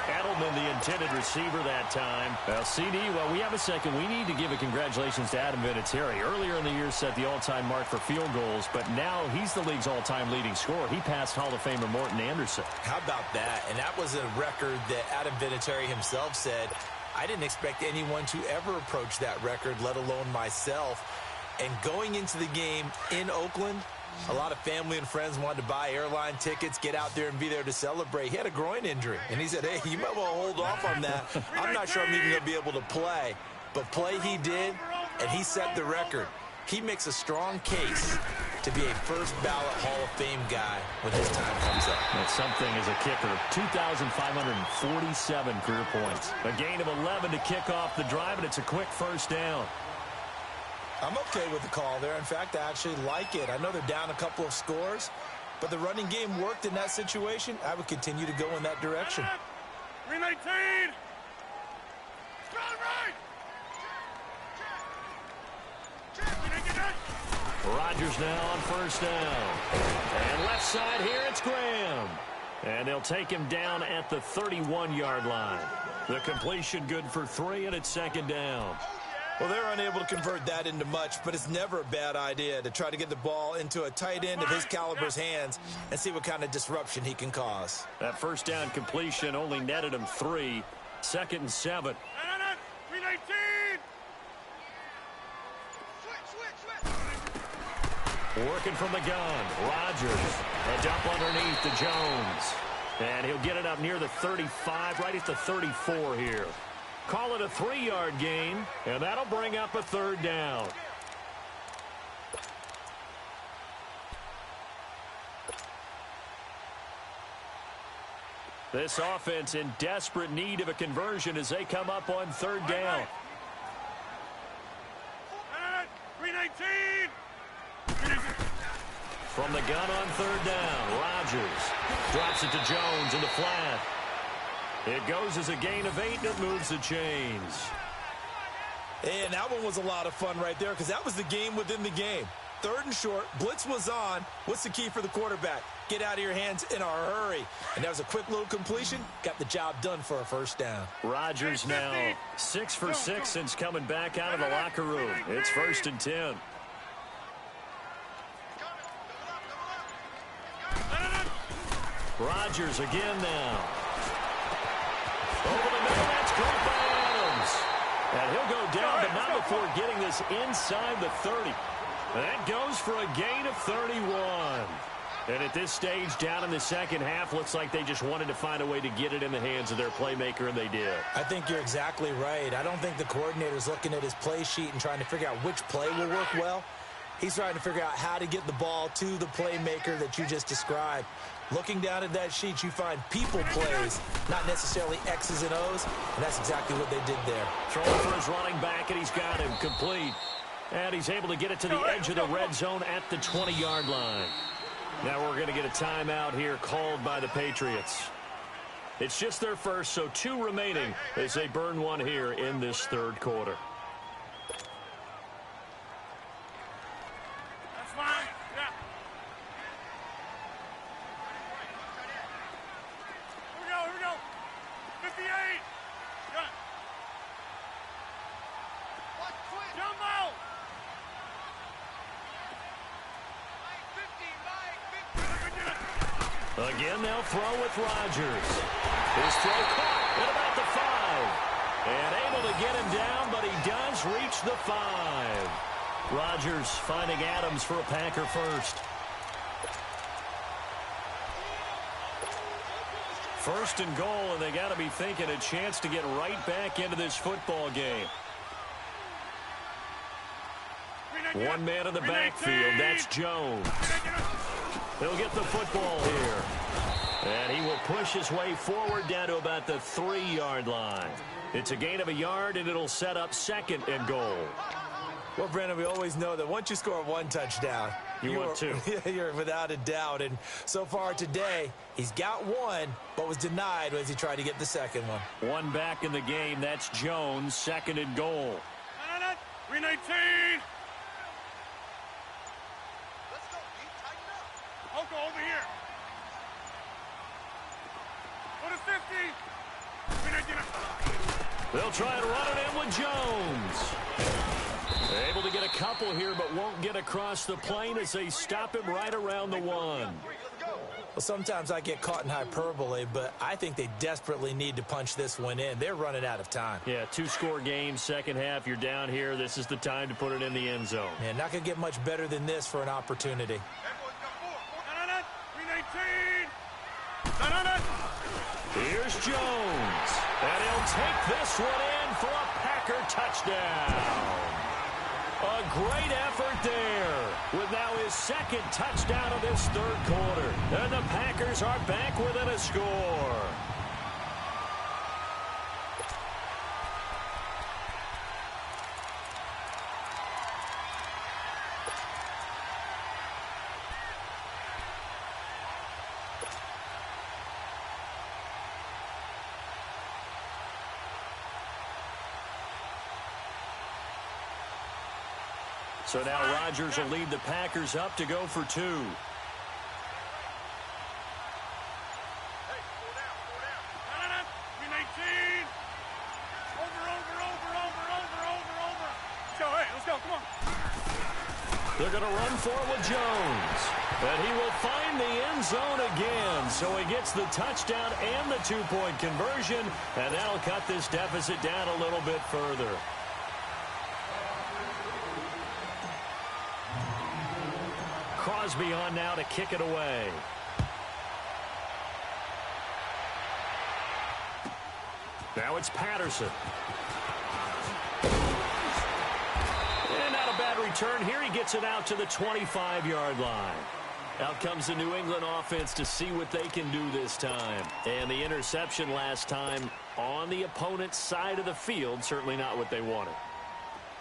Edelman, the intended receiver that time. Well, CD, while we have a second, we need to give a congratulations to Adam Vinatieri. Earlier in the year set the all-time mark for field goals, but now he's the league's all-time leading scorer. He passed Hall of Famer Morton Anderson. How about that? And that was a record that Adam Vinatieri himself said, I didn't expect anyone to ever approach that record, let alone myself. And going into the game in Oakland, a lot of family and friends wanted to buy airline tickets, get out there and be there to celebrate. He had a groin injury, and he said, hey, you might want to hold off on that. I'm not sure I'm even going to be able to play. But play he did, and he set the record. He makes a strong case to be a first-ballot Hall of Fame guy when his time comes up. That's something as a kicker. 2,547 career points. A gain of 11 to kick off the drive, and it's a quick first down. I'm okay with the call there. In fact, I actually like it. I know they're down a couple of scores, but the running game worked in that situation. I would continue to go in that direction. 319. Rodgers now on first down. And left side here, it's Graham. And they'll take him down at the 31-yard line. The completion good for 3, and it's second down. Well, they're unable to convert that into much, but it's never a bad idea to try to get the ball into a tight end of his caliber's hands and see what kind of disruption he can cause. That first down completion only netted him 3. Second and 7. 319. Working from the gun. Rodgers. A dump underneath to Jones. And he'll get it up near the 35, right at the 34 here. Call it a 3-yard gain, and that'll bring up a third down. This offense in desperate need of a conversion as they come up on third down. 319. From the gun on third down, Rodgers drops it to Jones in the flat. It goes as a gain of 8, and it moves the chains. And that one was a lot of fun right there because that was the game within the game. Third and short, blitz was on. What's the key for the quarterback? Get out of your hands in a hurry. And that was a quick little completion. Got the job done for a first down. Rodgers now 6 for 6 since coming back out of the locker room. It's first and 10. Rodgers again now. Over the middle, that's caught by Adams. And he'll go down, but not before getting this inside the 30. That goes for a gain of 31. And at this stage, down in the second half, looks like they just wanted to find a way to get it in the hands of their playmaker, and they did. I think you're exactly right. I don't think the coordinator's looking at his play sheet and trying to figure out which play will work well. He's trying to figure out how to get the ball to the playmaker that you just described. Looking down at that sheet, you find people plays, not necessarily X's and O's, and that's exactly what they did there. Throwing for his running back, and he's got him complete. And he's able to get it to the edge of the red zone at the 20-yard line. Now we're going to get a timeout here called by the Patriots. It's just their first, so 2 remaining as they burn one here in this third quarter. That's fine. Yeah. Here we go. 58. Good. Jumbo. Again, they'll throw with Rodgers. His throw caught at about the 5. And able to get him down, but he does reach the 5. Rodgers finding Adams for a Packer first. First and goal, and they got to be thinking a chance to get right back into this football game. One man in the backfield, that's Jones. He'll get the football here. And he will push his way forward down to about the 3-yard line. It's a gain of a yard, and it'll set up second and goal. Well, Brandon, we always know that once you score one touchdown, want two. You're without a doubt. And so far today, he's got one, but was denied as he tried to get the second one. One back in the game. That's Jones, second and goal. 319. Let's go. Tighten up. I'll go over here. Go to 50. 319. They'll try and run it in with Jones. Able to get a couple here, but won't get across the plane as they stop him right around the 1. Well, sometimes I get caught in hyperbole, but I think they desperately need to punch this one in. They're running out of time. Yeah, 2-score game, second half. You're down here. This is the time to put it in the end zone. Man, not going to get much better than this for an opportunity. 319. Here's Jones. And he'll take this one in for a Packer touchdown. A great effort there with now his second touchdown of this third quarter. And the Packers are back within a score. So now Rodgers will lead the Packers up to go for 2. Hey, slow down. 319. Over. Joe, hey, let's go. Come on. They're going to run for it with Jones. But he will find the end zone again. So he gets the touchdown and the 2-point conversion. And that'll cut this deficit down a little bit further. Crosby on now to kick it away. Now it's Patterson. And not a bad return here. He gets it out to the 25-yard line. Out comes the New England offense to see what they can do this time. And the interception last time on the opponent's side of the field, certainly not what they wanted.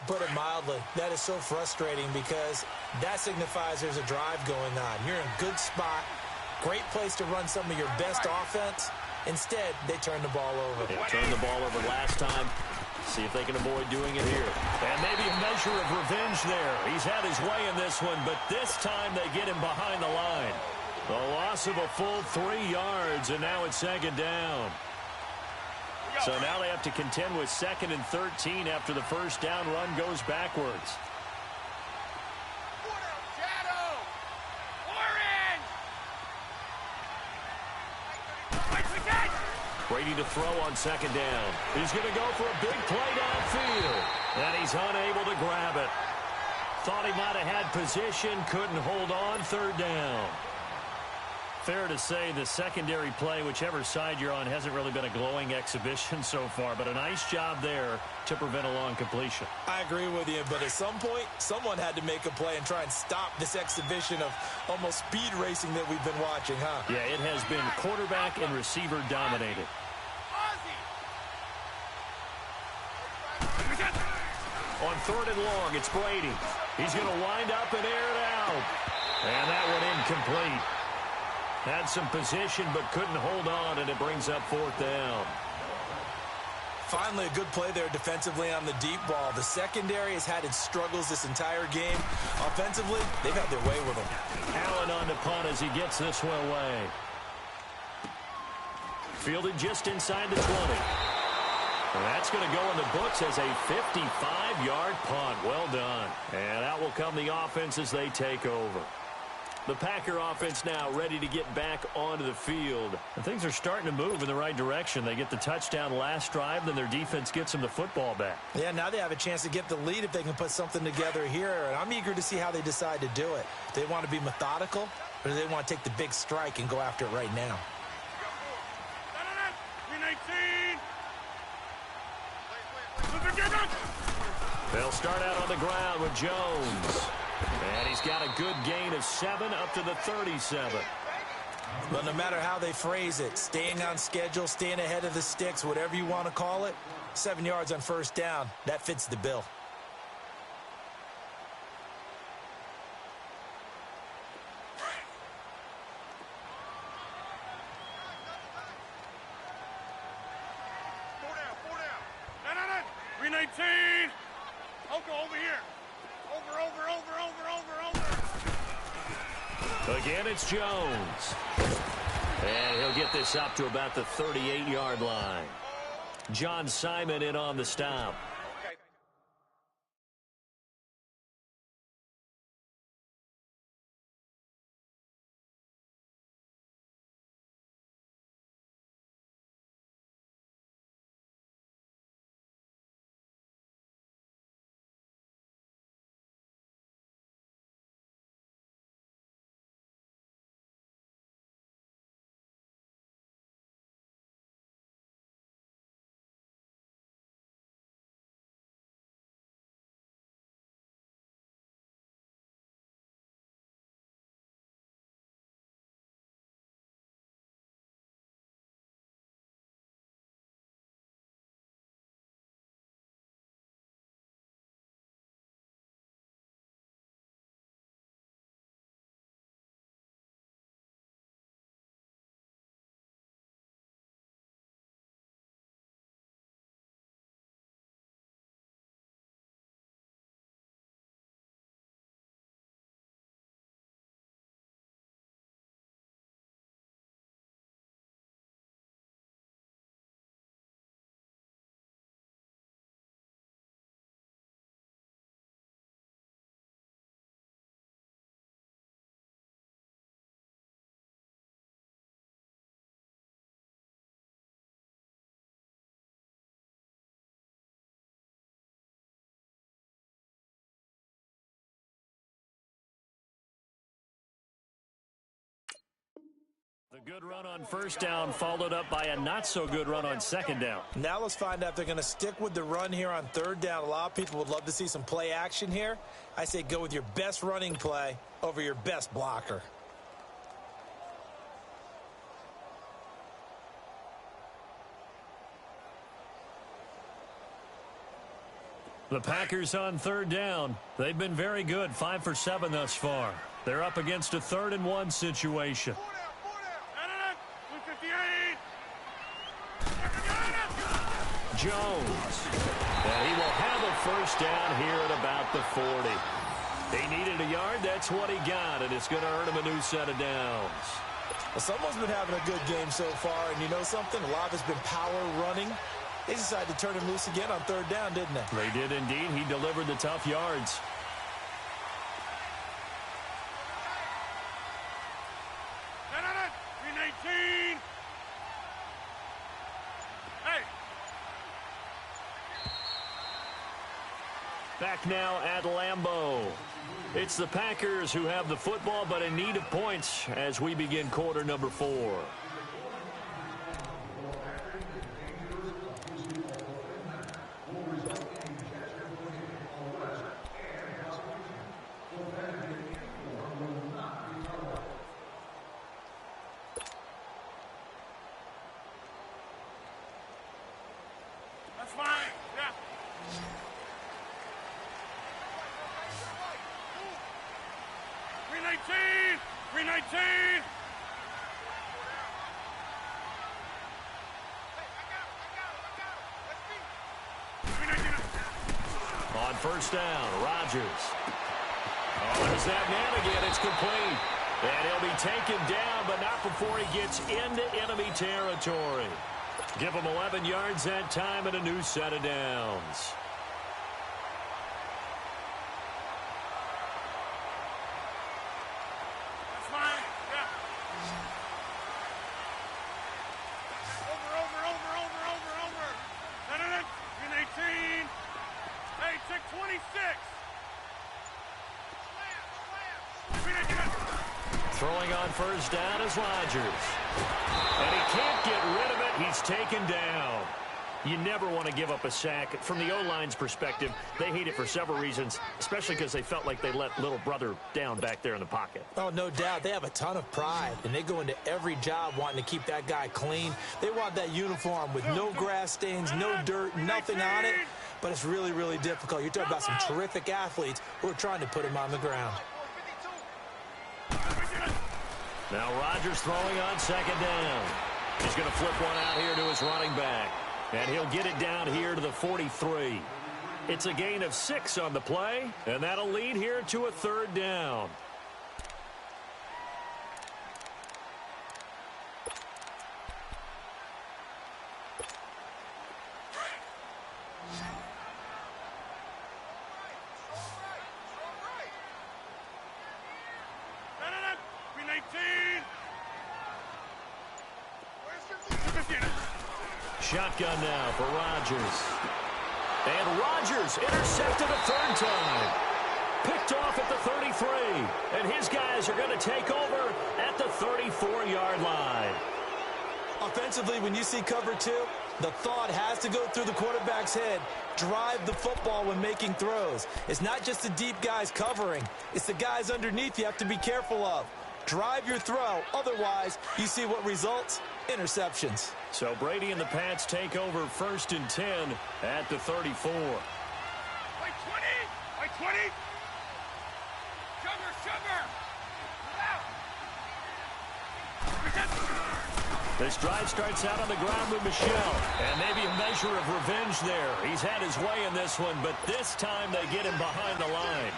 Put it mildly, that is so frustrating because that signifies there's a drive going on. You're in a good spot, great place to run some of your best offense. Instead, they turn the ball over. Yeah, turned the ball over last time. See if they can avoid doing it here. And maybe a measure of revenge there. He's had his way in this one, but this time they get him behind the line. The loss of a full 3 yards, and now it's second down. So now they have to contend with 2nd and 13 after the first down run goes backwards. Brady to throw on second down. He's going to go for a big play downfield. And he's unable to grab it. Thought he might have had position, couldn't hold on, third down. Fair to say the secondary play, whichever side you're on, hasn't really been a glowing exhibition so far, but a nice job there to prevent a long completion. I agree with you, but at some point, someone had to make a play and try and stop this exhibition of almost speed racing that we've been watching, huh? Yeah, it has been quarterback and receiver dominated. On 3rd and long, it's Brady. He's going to wind up and air it out. And that one incomplete. Had some position but couldn't hold on, and it brings up 4th down. Finally, a good play there defensively on the deep ball. The secondary has had its struggles this entire game. Offensively, they've had their way with them. Allen on the punt as he gets this one away. Fielded just inside the 20. And that's going to go in the books as a 55-yard punt. Well done. And out will come the offense as they take over. The Packer offense now ready to get back onto the field. And things are starting to move in the right direction. They get the touchdown last drive, then their defense gets them the football back. Yeah, now they have a chance to get the lead if they can put something together here. And I'm eager to see how they decide to do it. Do they want to be methodical, or do they want to take the big strike and go after it right now? They'll start out on the ground with Jones. And he's got a good gain of 7 up to the 37. But no matter how they phrase it, staying on schedule, staying ahead of the sticks, whatever you want to call it, 7 yards on first down, that fits the bill. Four down. No. 319. Over here. Over. Again, it's Jones. And he'll get this up to about the 38-yard line. John Simon in on the stop. Okay. The good run on first down followed up by a not-so-good run on second down. Now let's find out if they're going to stick with the run here on third down. A lot of people would love to see some play action here. I say go with your best running play over your best blocker. The Packers on third down. They've been very good, 5 for 7 thus far. They're up against a 3rd-and-1 situation. Jones. And he will have a first down here at about the 40. He needed a yard. That's what he got, and it's going to earn him a new set of downs. Well, someone's been having a good game so far, and you know something? A lot of it's been power running. They decided to turn him loose again on third down, didn't they? They did indeed. He delivered the tough yards. Back now at Lambeau. It's the Packers who have the football, but in need of points as we begin quarter number 4. That's fine. Yeah. 319. On first down, Rodgers. Oh, there's that man again. It's complete. And he'll be taken down, but not before he gets into enemy territory. Give him 11 yards that time and a new set of downs. That's fine. Yeah. Over. 318. Hey, check 26. Throwing on first down is Rodgers. And he can't get rid of it. He's taken down. You never want to give up a sack. From the O-line's perspective, they hate it for several reasons, especially because they felt like they let little brother down back there in the pocket. Oh, no doubt. They have a ton of pride, and they go into every job wanting to keep that guy clean. They want that uniform with no grass stains, no dirt, nothing on it. But it's really, really difficult. You're talking about some terrific athletes who are trying to put him on the ground. Now Rodgers throwing on second down. He's going to flip one out here to his running back. And he'll get it down here to the 43. It's a gain of 6 on the play, and that'll lead here to a third down. Shotgun now for Rodgers. And Rodgers intercepted a third time. Picked off at the 33. And his guys are going to take over at the 34-yard line. Offensively, when you see cover 2, the thought has to go through the quarterback's head. Drive the football when making throws. It's not just the deep guys covering. It's the guys underneath you have to be careful of. Drive your throw. Otherwise, you see what results? Interceptions. So Brady and the Pats take over first and 10 at the 34. By 20! By 20! Sugar! This drive starts out on the ground with Michel. And maybe a measure of revenge there. He's had his way in this one, but this time they get him behind the line.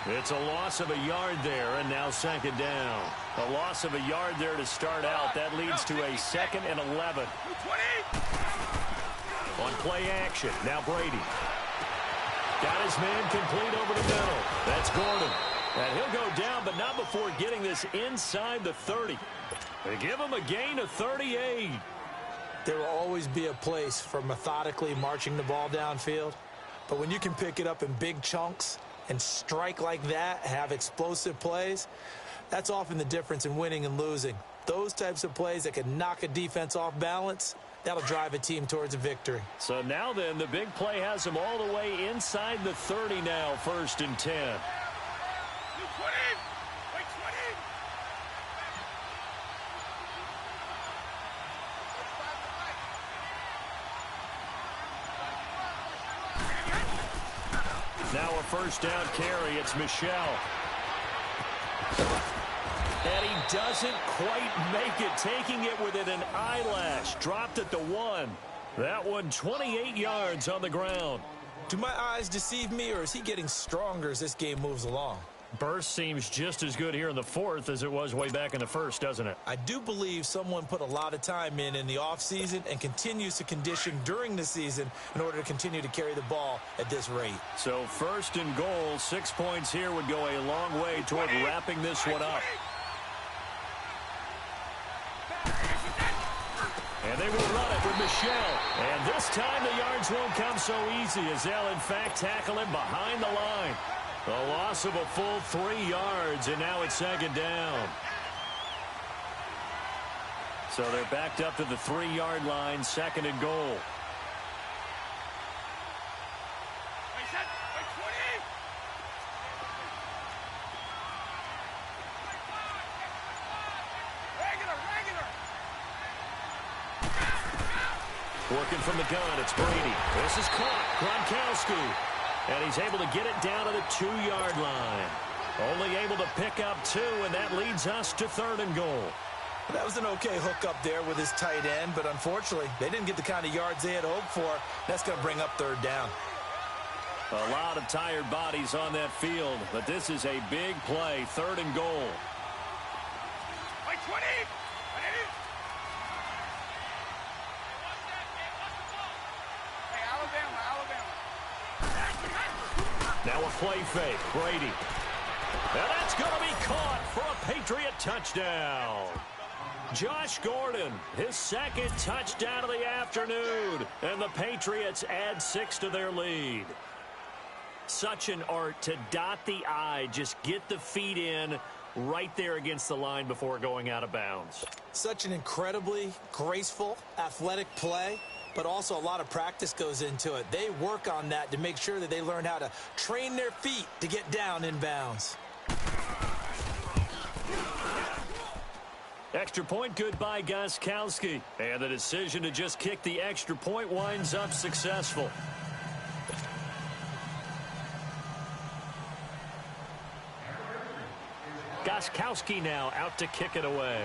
It's a loss of a yard there, and now second down. A loss of a yard there to start out. That leads to a 2nd and 11. On play action, now Brady. Got his man complete over the middle. That's Gordon. And he'll go down, but not before getting this inside the 30. They give him a gain of 38. There will always be a place for methodically marching the ball downfield. But when you can pick it up in big chunks and strike like that, have explosive plays, that's often the difference in winning and losing. Those types of plays that can knock a defense off balance, that'll drive a team towards a victory. So now then, the big play has them all the way inside the 30 now, first and 10. Now a first down carry. It's Michel. And he doesn't quite make it, taking it within an eyelash. Dropped at the 1. That one 28 yards on the ground. Do my eyes deceive me, or is he getting stronger as this game moves along? Burst seems just as good here in the 4th as it was way back in the 1st, doesn't it? I do believe someone put a lot of time in the offseason and continues to condition during the season in order to continue to carry the ball at this rate. So first and goal, 6 points here would go a long way toward wrapping this one up. And they will run it with Michel. And this time the yards won't come so easy, as they'll in fact tackle him behind the line. A loss of a full 3 yards, and now it's second down. So they're backed up to the 3-yard line, second and goal. Working from the gun, it's Brady. This is caught. Gronkowski. And he's able to get it down to the 2-yard line. Only able to pick up 2, and that leads us to third and goal. That was an okay hookup there with his tight end, but unfortunately, they didn't get the kind of yards they had hoped for. That's going to bring up third down. A lot of tired bodies on that field, but this is a big play, third and goal. By 20! Now a play fake, Brady. And that's going to be caught for a Patriot touchdown. Josh Gordon, his 2nd touchdown of the afternoon. And the Patriots add 6 to their lead. Such an art to dot the I, just get the feet in, right there against the line before going out of bounds. Such an incredibly graceful, athletic play, but also a lot of practice goes into it. They work on that to make sure that they learn how to train their feet to get down in bounds. Extra point good by Gostkowski. And the decision to just kick the extra point winds up successful. Gostkowski now out to kick it away.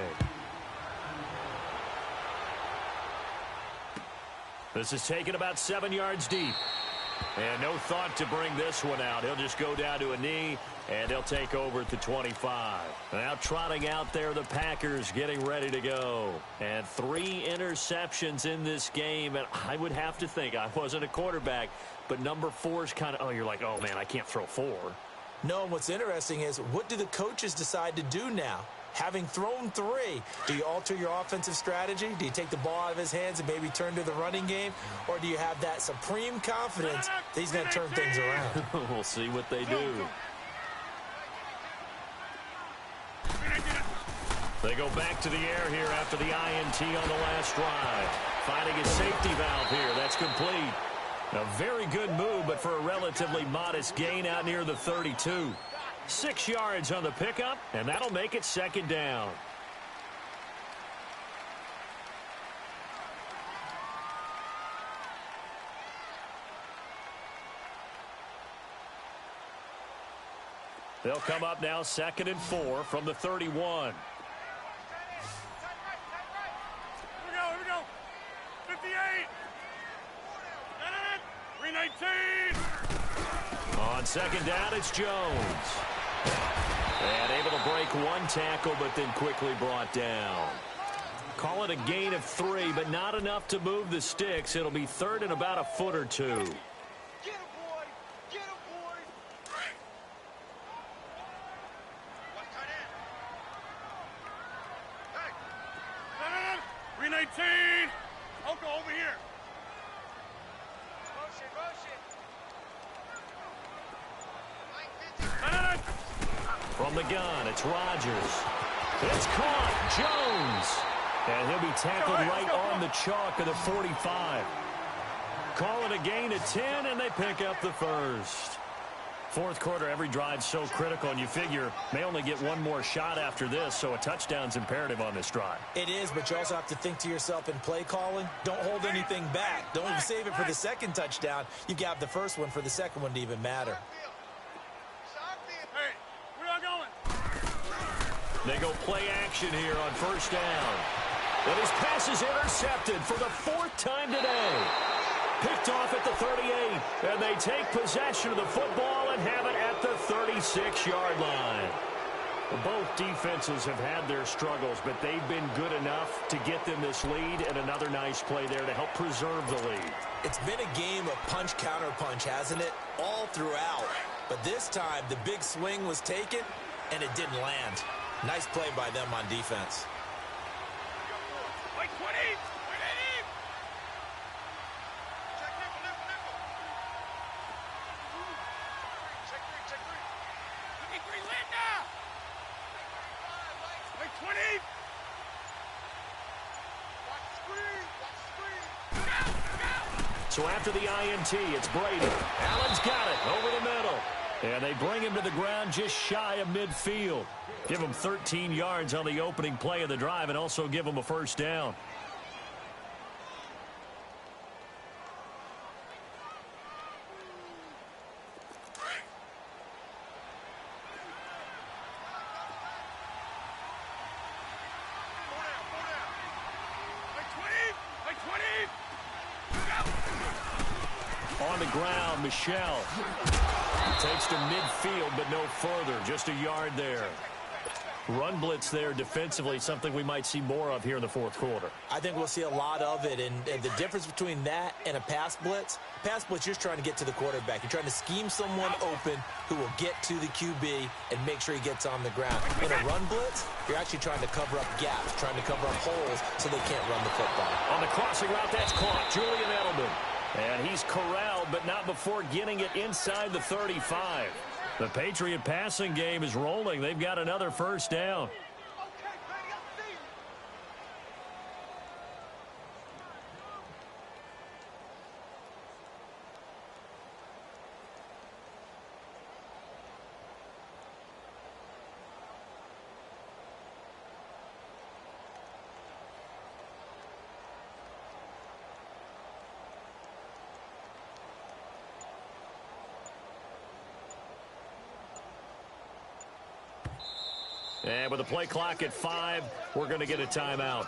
This is taken about 7 yards deep. And no thought to bring this one out. He'll just go down to a knee, and they'll take over at the 25. Now trotting out there, the Packers getting ready to go. And 3 interceptions in this game. And I would have to think, I wasn't a quarterback, but number 4 is kind of, you're like, oh, man, I can't throw 4. No, and what's interesting is, what do the coaches decide to do now? Having thrown 3, do you alter your offensive strategy? Do you take the ball out of his hands and maybe turn to the running game? Or do you have that supreme confidence that he's going to turn things around? We'll see what they do. They go back to the air here after the INT on the last drive. Finding a safety valve here. That's complete. A very good move, but for a relatively modest gain out near the 32. 6 yards on the pickup, and that'll make it 2nd down. They'll come up now 2nd and 4 from the 31. Here we go. 58. 319. On 2nd down, it's Jones. And able to break 1 tackle, but then quickly brought down. Call it a gain of 3, but not enough to move the sticks. It'll be 3rd and about a foot or 2. Get him, boy. Get him, boy. What tight end? Hey. 319. Oko, over here. From the gun, it's Rodgers. It's caught. Jones. And he'll be tackled right on the chalk of the 45. Call it a gain of 10, and they pick up the first. Fourth quarter, every drive's so critical, and you figure may only get one more shot after this, so a touchdown's imperative on this drive. It is, but you also have to think to yourself in play calling, don't hold anything back. Don't save it for the second touchdown. You got the first one for the second one to even matter. Hey, where y'all going? They go play action here on 1st down. And his pass is intercepted for the 4th time today. Picked off at the 38, and they take possession of the football and have it at the 36-yard line. Both defenses have had their struggles, but they've been good enough to get them this lead, and another nice play there to help preserve the lead. It's been a game of punch-counter-punch, hasn't it? All throughout. But this time, the big swing was taken, and it didn't land. Nice play by them on defense. Like 20. Check nickel. Check 3. Look at 3, land now. Like 20. Watch screen. So after the INT, it's Brady. Allen's got it over the middle. And they bring him to the ground just shy of midfield. Give him 13 yards on the opening play of the drive and also give him a 1st down. On the ground, Michelle takes to midfield, but no further. Just a yard there. Run blitz there defensively, something we might see more of here in the 4th quarter. I think we'll see a lot of it, and the difference between that and a pass blitz, you're just trying to get to the quarterback. You're trying to scheme someone open who will get to the QB and make sure he gets on the ground. In a run blitz, you're actually trying to cover up gaps, trying to cover up holes so they can't run the football. On the crossing route, that's caught. Julian Edelman. And he's corralled, but not before getting it inside the 35. The Patriot passing game is rolling. They've got another first down. And with the play clock at 5, we're going to get a timeout.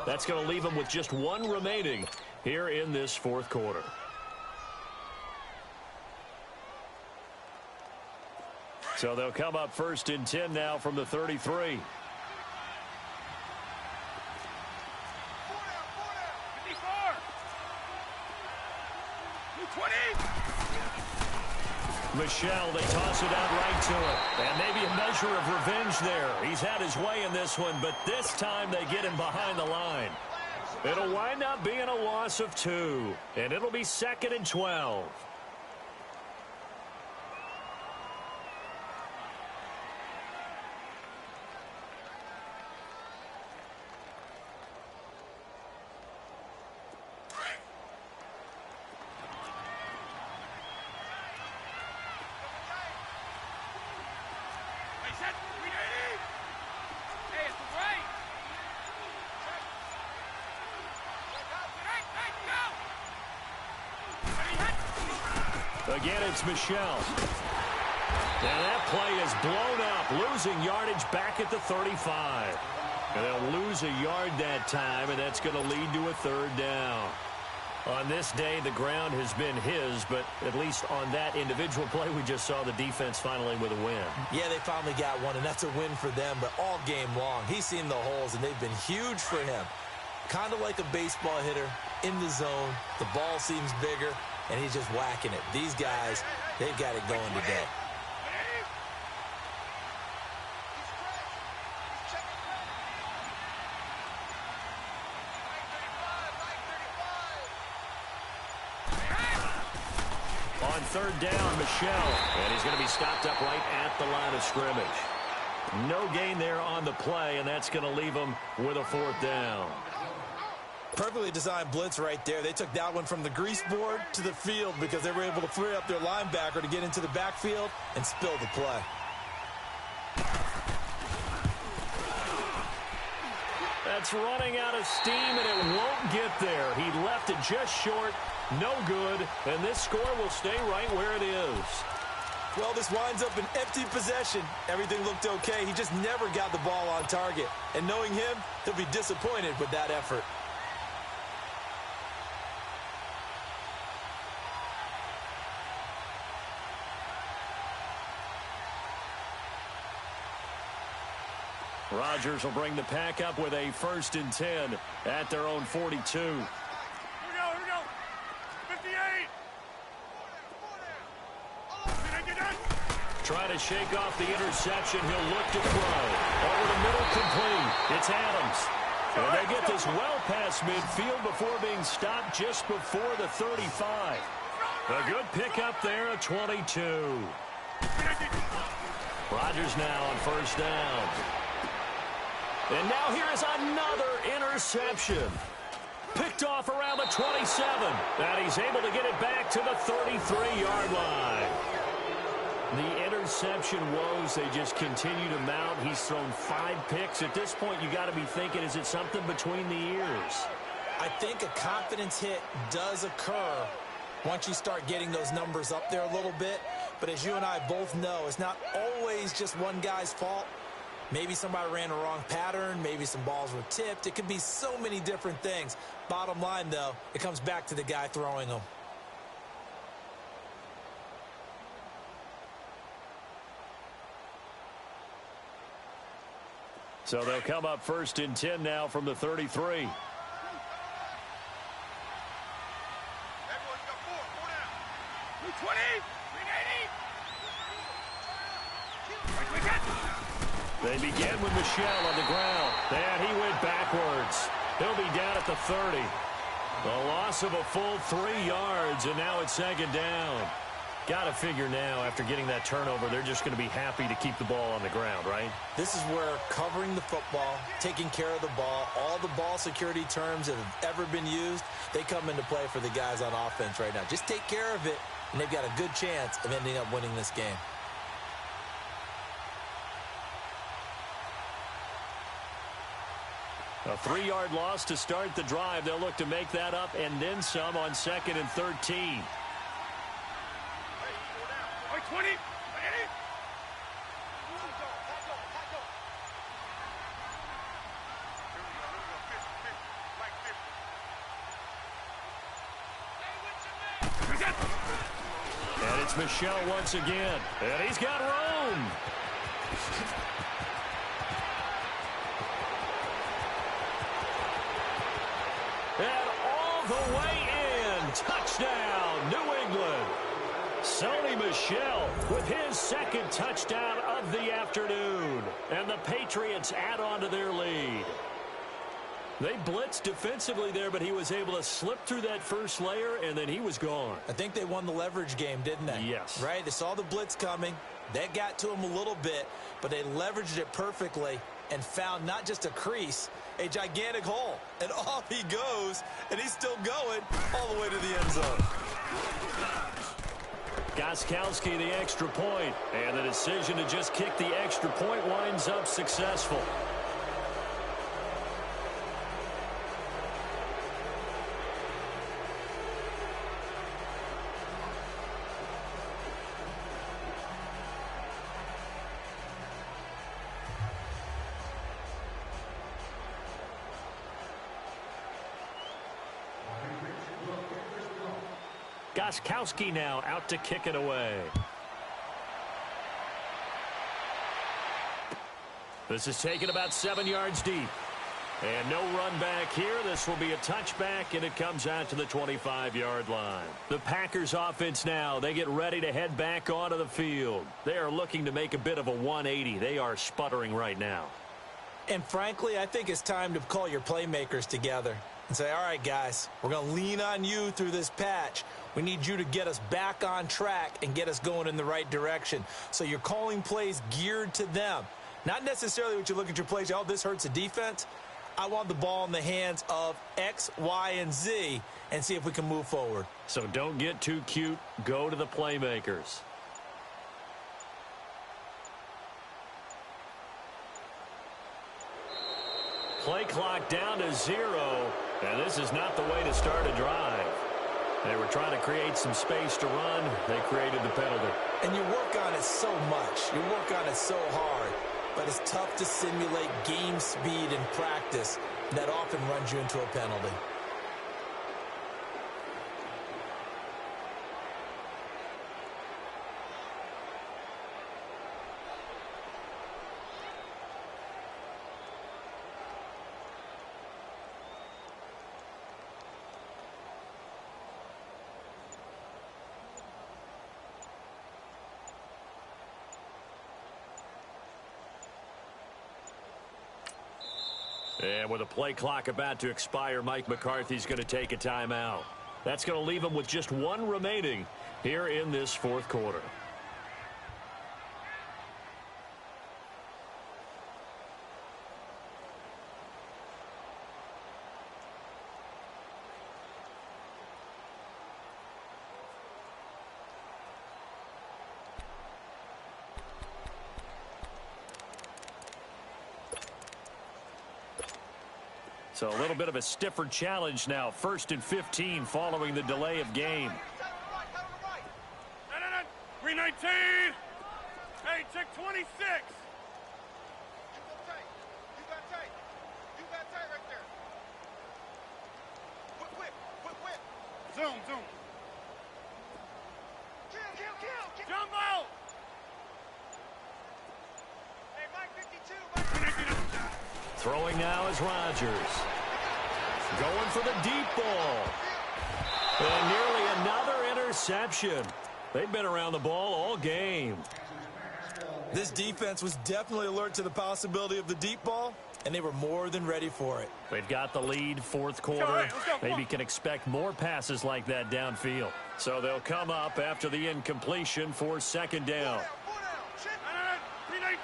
That's going to leave them with just one remaining here in this fourth quarter. So they'll come up first and 10 now from the 33. Michelle, they toss it out right to him. And maybe a measure of revenge there. He's had his way in this one, but this time they get him behind the line. It'll wind up being a loss of 2, and it'll be 2nd and 12. Again, it's Michelle. And that play is blown up, losing yardage back at the 35. And they'll lose a yard that time, and that's going to lead to a 3rd down. On this day, the ground has been his, but at least on that individual play, we just saw the defense finally with a win. Yeah, they finally got one, and that's a win for them, but all game long, he's seen the holes, and they've been huge for him. Kind of like a baseball hitter in the zone. The ball seems bigger, and he's just whacking it. These guys, they've got it going today. On 3rd down, Michelle. And he's going to be stopped up right at the line of scrimmage. No gain there on the play, and that's going to leave him with a 4th down. Perfectly designed blitz right there. They took that one from the grease board to the field because they were able to free up their linebacker to get into the backfield and spill the play. That's running out of steam, and it won't get there. He left it just short. No good, and this score will stay right where it is. Well, this winds up an empty possession. Everything looked okay. He just never got the ball on target. And knowing him, he'll be disappointed with that effort. Rodgers will bring the pack up with a 1st and 10 at their own 42. Here we go. 58. Trying to shake off the interception. He'll look to throw. Over the middle, complete. It's Adams. And they get this well past midfield before being stopped just before the 35. A good pickup there at 22. Rodgers now on 1st down. And now here is another interception. Picked off around the 27. And he's able to get it back to the 33-yard line. The interception woes, they just continue to mount. He's thrown 5 picks. At this point, you got to be thinking, is it something between the ears? I think a confidence hit does occur once you start getting those numbers up there a little bit. But as you and I both know, it's not always just one guy's fault. Maybe somebody ran a wrong pattern. Maybe some balls were tipped. It could be so many different things. Bottom line, though, it comes back to the guy throwing them. So they'll come up 1st and 10 now from the 33. Everyone's got 4 down. 220. 380. They begin with Michelle on the ground. And he went backwards. He'll be down at the 30. A loss of a full 3 yards, and now it's 2nd down. Got to figure now, after getting that turnover, they're just going to be happy to keep the ball on the ground, right? This is where covering the football, taking care of the ball, all the ball security terms that have ever been used, they come into play for the guys on offense right now. Just take care of it, and they've got a good chance of ending up winning this game. A 3-yard loss to start the drive. They'll look to make that up and then some on 2nd and 13. 20. And it's Michelle once again. And he's got room. And all the way in. Touchdown, New England. Sony Michel with his 2nd touchdown of the afternoon. And the Patriots add on to their lead. They blitzed defensively there, but he was able to slip through that first layer, and then he was gone. I think they won the leverage game, didn't they? Yes. Right? They saw the blitz coming. That got to him a little bit, but they leveraged it perfectly and found not just a crease, a gigantic hole. And off he goes, and he's still going all the way to the end zone. Gostkowski the extra point, and the decision to just kick the extra point winds up successful. Gostkowski now out to kick it away. This is taken about 7 yards deep. And no run back here. This will be a touchback, and it comes out to the 25-yard line. The Packers offense now, they get ready to head back onto the field. They are looking to make a bit of a 180. They are sputtering right now. And frankly, I think it's time to call your playmakers together and say, all right, guys, we're going to lean on you through this patch. We need you to get us back on track and get us going in the right direction. So you're calling plays geared to them. Not necessarily what you look at your plays, oh, this hurts the defense. I want the ball in the hands of X, Y, and Z and see if we can move forward. So don't get too cute. Go to the playmakers. Play clock down to 0, and this is not the way to start a drive. They were trying to create some space to run. They created the penalty. And you work on it so much. You work on it so hard. But it's tough to simulate game speed in practice. That often runs you into a penalty. And with a play clock about to expire, Mike McCarthy's going to take a timeout. That's going to leave him with just 1 remaining here in this 4th quarter. So a little bit of a stiffer challenge now. 1st and 15 following the delay of game. 319. Hey, check 26. You go tight. You got tight. You got tight right there. Whip. Zoom. Kill. Jumbo. Hey, Mike 52. Throwing now is Rodgers. Going for the deep ball. And nearly another interception. They've been around the ball all game. This defense was definitely alert to the possibility of the deep ball, and they were more than ready for it. They've got the lead fourth quarter. Maybe can expect more passes like that downfield. So they'll come up after the incompletion for second down. 319.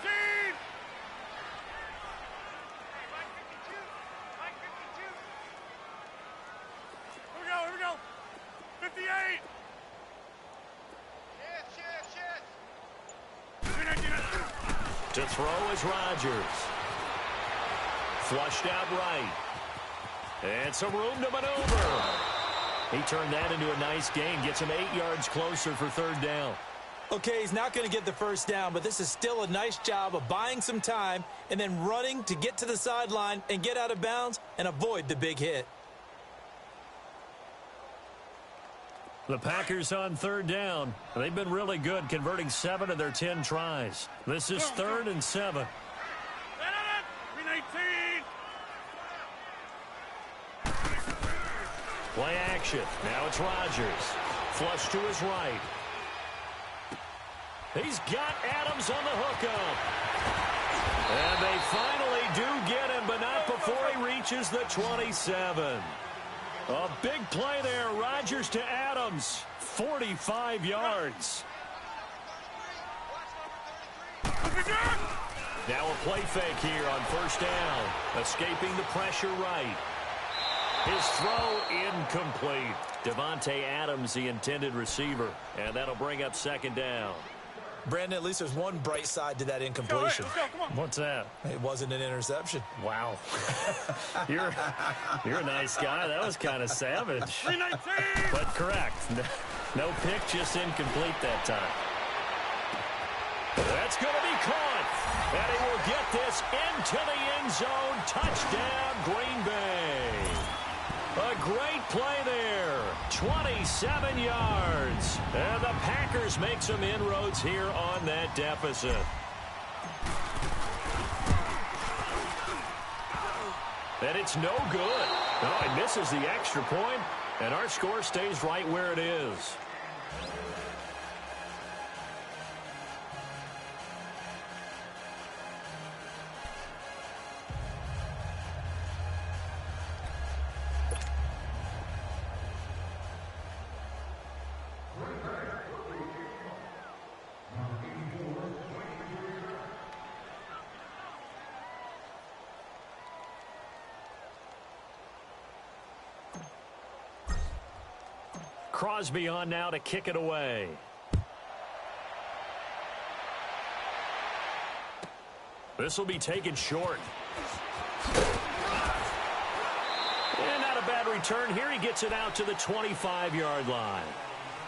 Here we go. 58. To throw is Rodgers. Flushed out right. And some room to maneuver. He turned that into a nice gain. Gets him 8 yards closer for third down. Okay, he's not going to get the first down, but this is still a nice job of buying some time and then running to get to the sideline and get out of bounds and avoid the big hit. The Packers on third down. They've been really good, converting 7 of their 10 tries. This is 3rd and 7. 319. Play action. Now it's Rodgers. Flush to his right. He's got Adams on the hookup. And they finally do get him, but not before he reaches the 27. A big play there. Rodgers to Adams. 45 yards. Now a play fake here on first down. Escaping the pressure right. His throw incomplete. Devontae Adams, the intended receiver. And that'll bring up second down. Brandon, at least there's one bright side to that incompletion. What's that? It wasn't an interception. Wow. You're a nice guy. That was kind of savage. 319. But correct. No pick, just incomplete that time. That's going to be caught. And he will get this into the end zone. Touchdown, Green Bay. A great play there. 27 yards. And the Packers make some inroads here on that deficit. And it's no good. No, he misses the extra point, and our score stays right where it is. Crosby on now to kick it away. This will be taken short. And not a bad return here. He gets it out to the 25-yard line.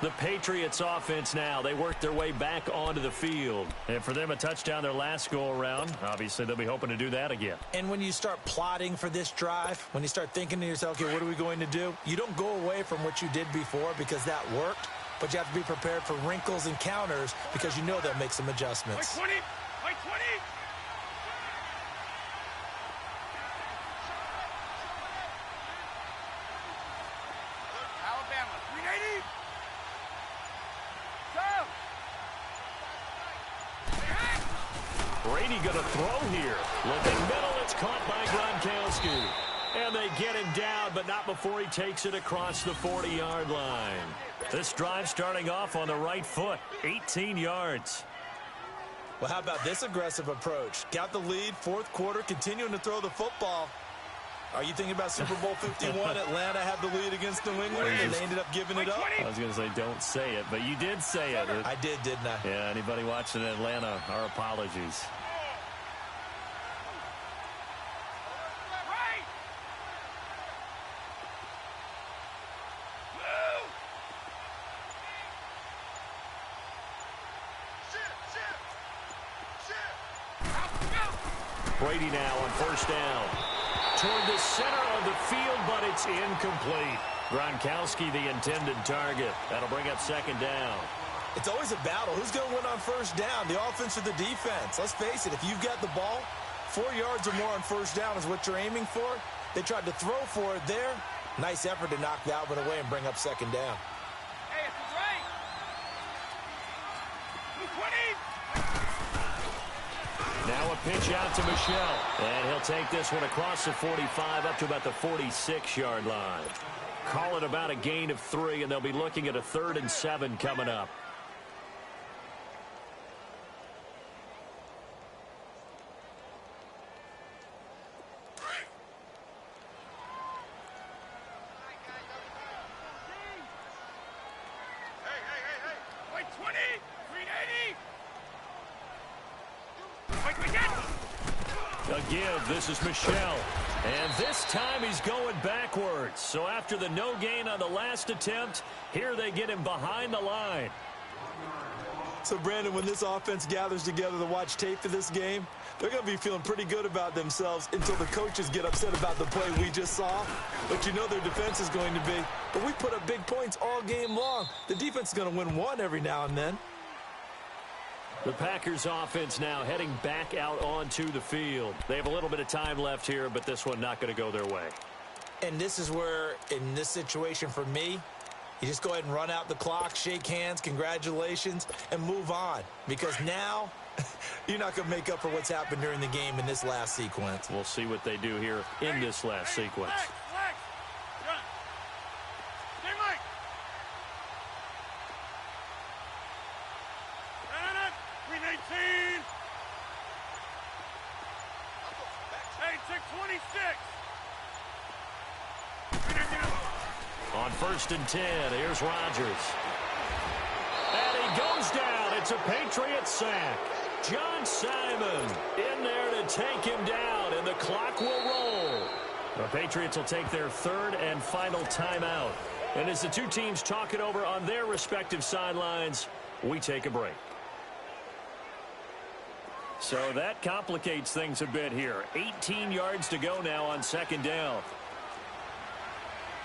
The Patriots offense now, they work their way back onto the field. And for them, a touchdown their last go-around. Obviously, they'll be hoping to do that again. And when you start plotting for this drive, when you start thinking to yourself, okay, what are we going to do? You don't go away from what you did before because that worked, but you have to be prepared for wrinkles and counters because you know they'll make some adjustments. 20. 20. Alabama, 380. Brady going to throw here. Looking middle, it's caught by Gronkowski. And they get him down, but not before he takes it across the 40-yard line. This drive starting off on the right foot, 18 yards. Well, how about this aggressive approach? Got the lead, fourth quarter, continuing to throw the football. Are you thinking about Super Bowl 51? Atlanta had the lead against New England, and they ended up giving it up? I was going to say don't say it, but you did say it. I did, didn't I? Yeah, anybody watching Atlanta, our apologies. Brady now on first down. Toward the center of the field, but it's incomplete. Gronkowski, the intended target. That'll bring up second down. It's always a battle. Who's going to win on first down, the offense or the defense? Let's face it, if you've got the ball, 4 yards or more on first down is what you're aiming for. They tried to throw for it there. Nice effort to knock Dalvin away and bring up second down. Hey, it's right. 20. Now a pitch out to Michel. And he'll take this one across the 45 up to about the 46-yard line. Call it about a gain of 3, and they'll be looking at a 3rd and 7 coming up. Again, this is Michel. And this time he's going backwards. So after the no gain on the last attempt, here they get him behind the line. So, Brandon, when this offense gathers together to watch tape for this game, they're going to be feeling pretty good about themselves until the coaches get upset about the play we just saw. But you know their defense is going to be. But we put up big points all game long. The defense is going to win one every now and then. The Packers offense now heading back out onto the field. They have a little bit of time left here, but this one not going to go their way. And this is where, in this situation for me, you just go ahead and run out the clock, shake hands, congratulations, and move on. Because now, you're not going to make up for what's happened during the game in this last sequence. We'll see what they do here in this last sequence. On 1st and 10, here's Rodgers. And he goes down. It's a Patriot sack. John Simon in there to take him down, and the clock will roll. The Patriots will take their 3rd and final timeout. And as the two teams talk it over on their respective sidelines, we take a break. So that complicates things a bit here. 18 yards to go now on 2nd down.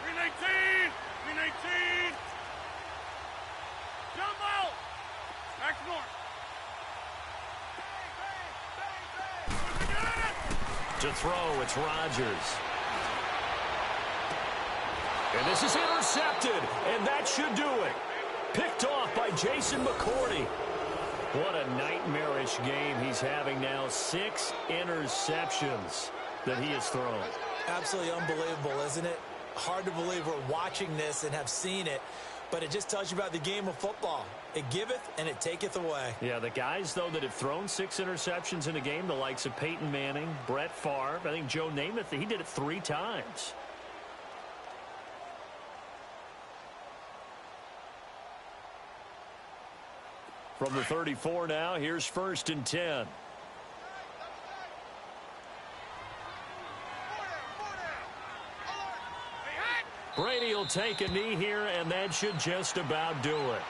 319! Jump out! Back north! To throw, it's Rodgers. And this is intercepted, and that should do it. Picked off by Jason McCourty. What a nightmarish game he's having now. 6 interceptions that he has thrown. Absolutely unbelievable, isn't it? Hard to believe we're watching this and have seen it, but it just tells you about the game of football. It giveth and it taketh away. Yeah, the guys, though, that have thrown 6 interceptions in a game, the likes of Peyton Manning, Brett Favre, I think Joe Namath, he did it 3 times. From the 34 now, here's 1st and 10. Brady will take a knee here, and that should just about do it.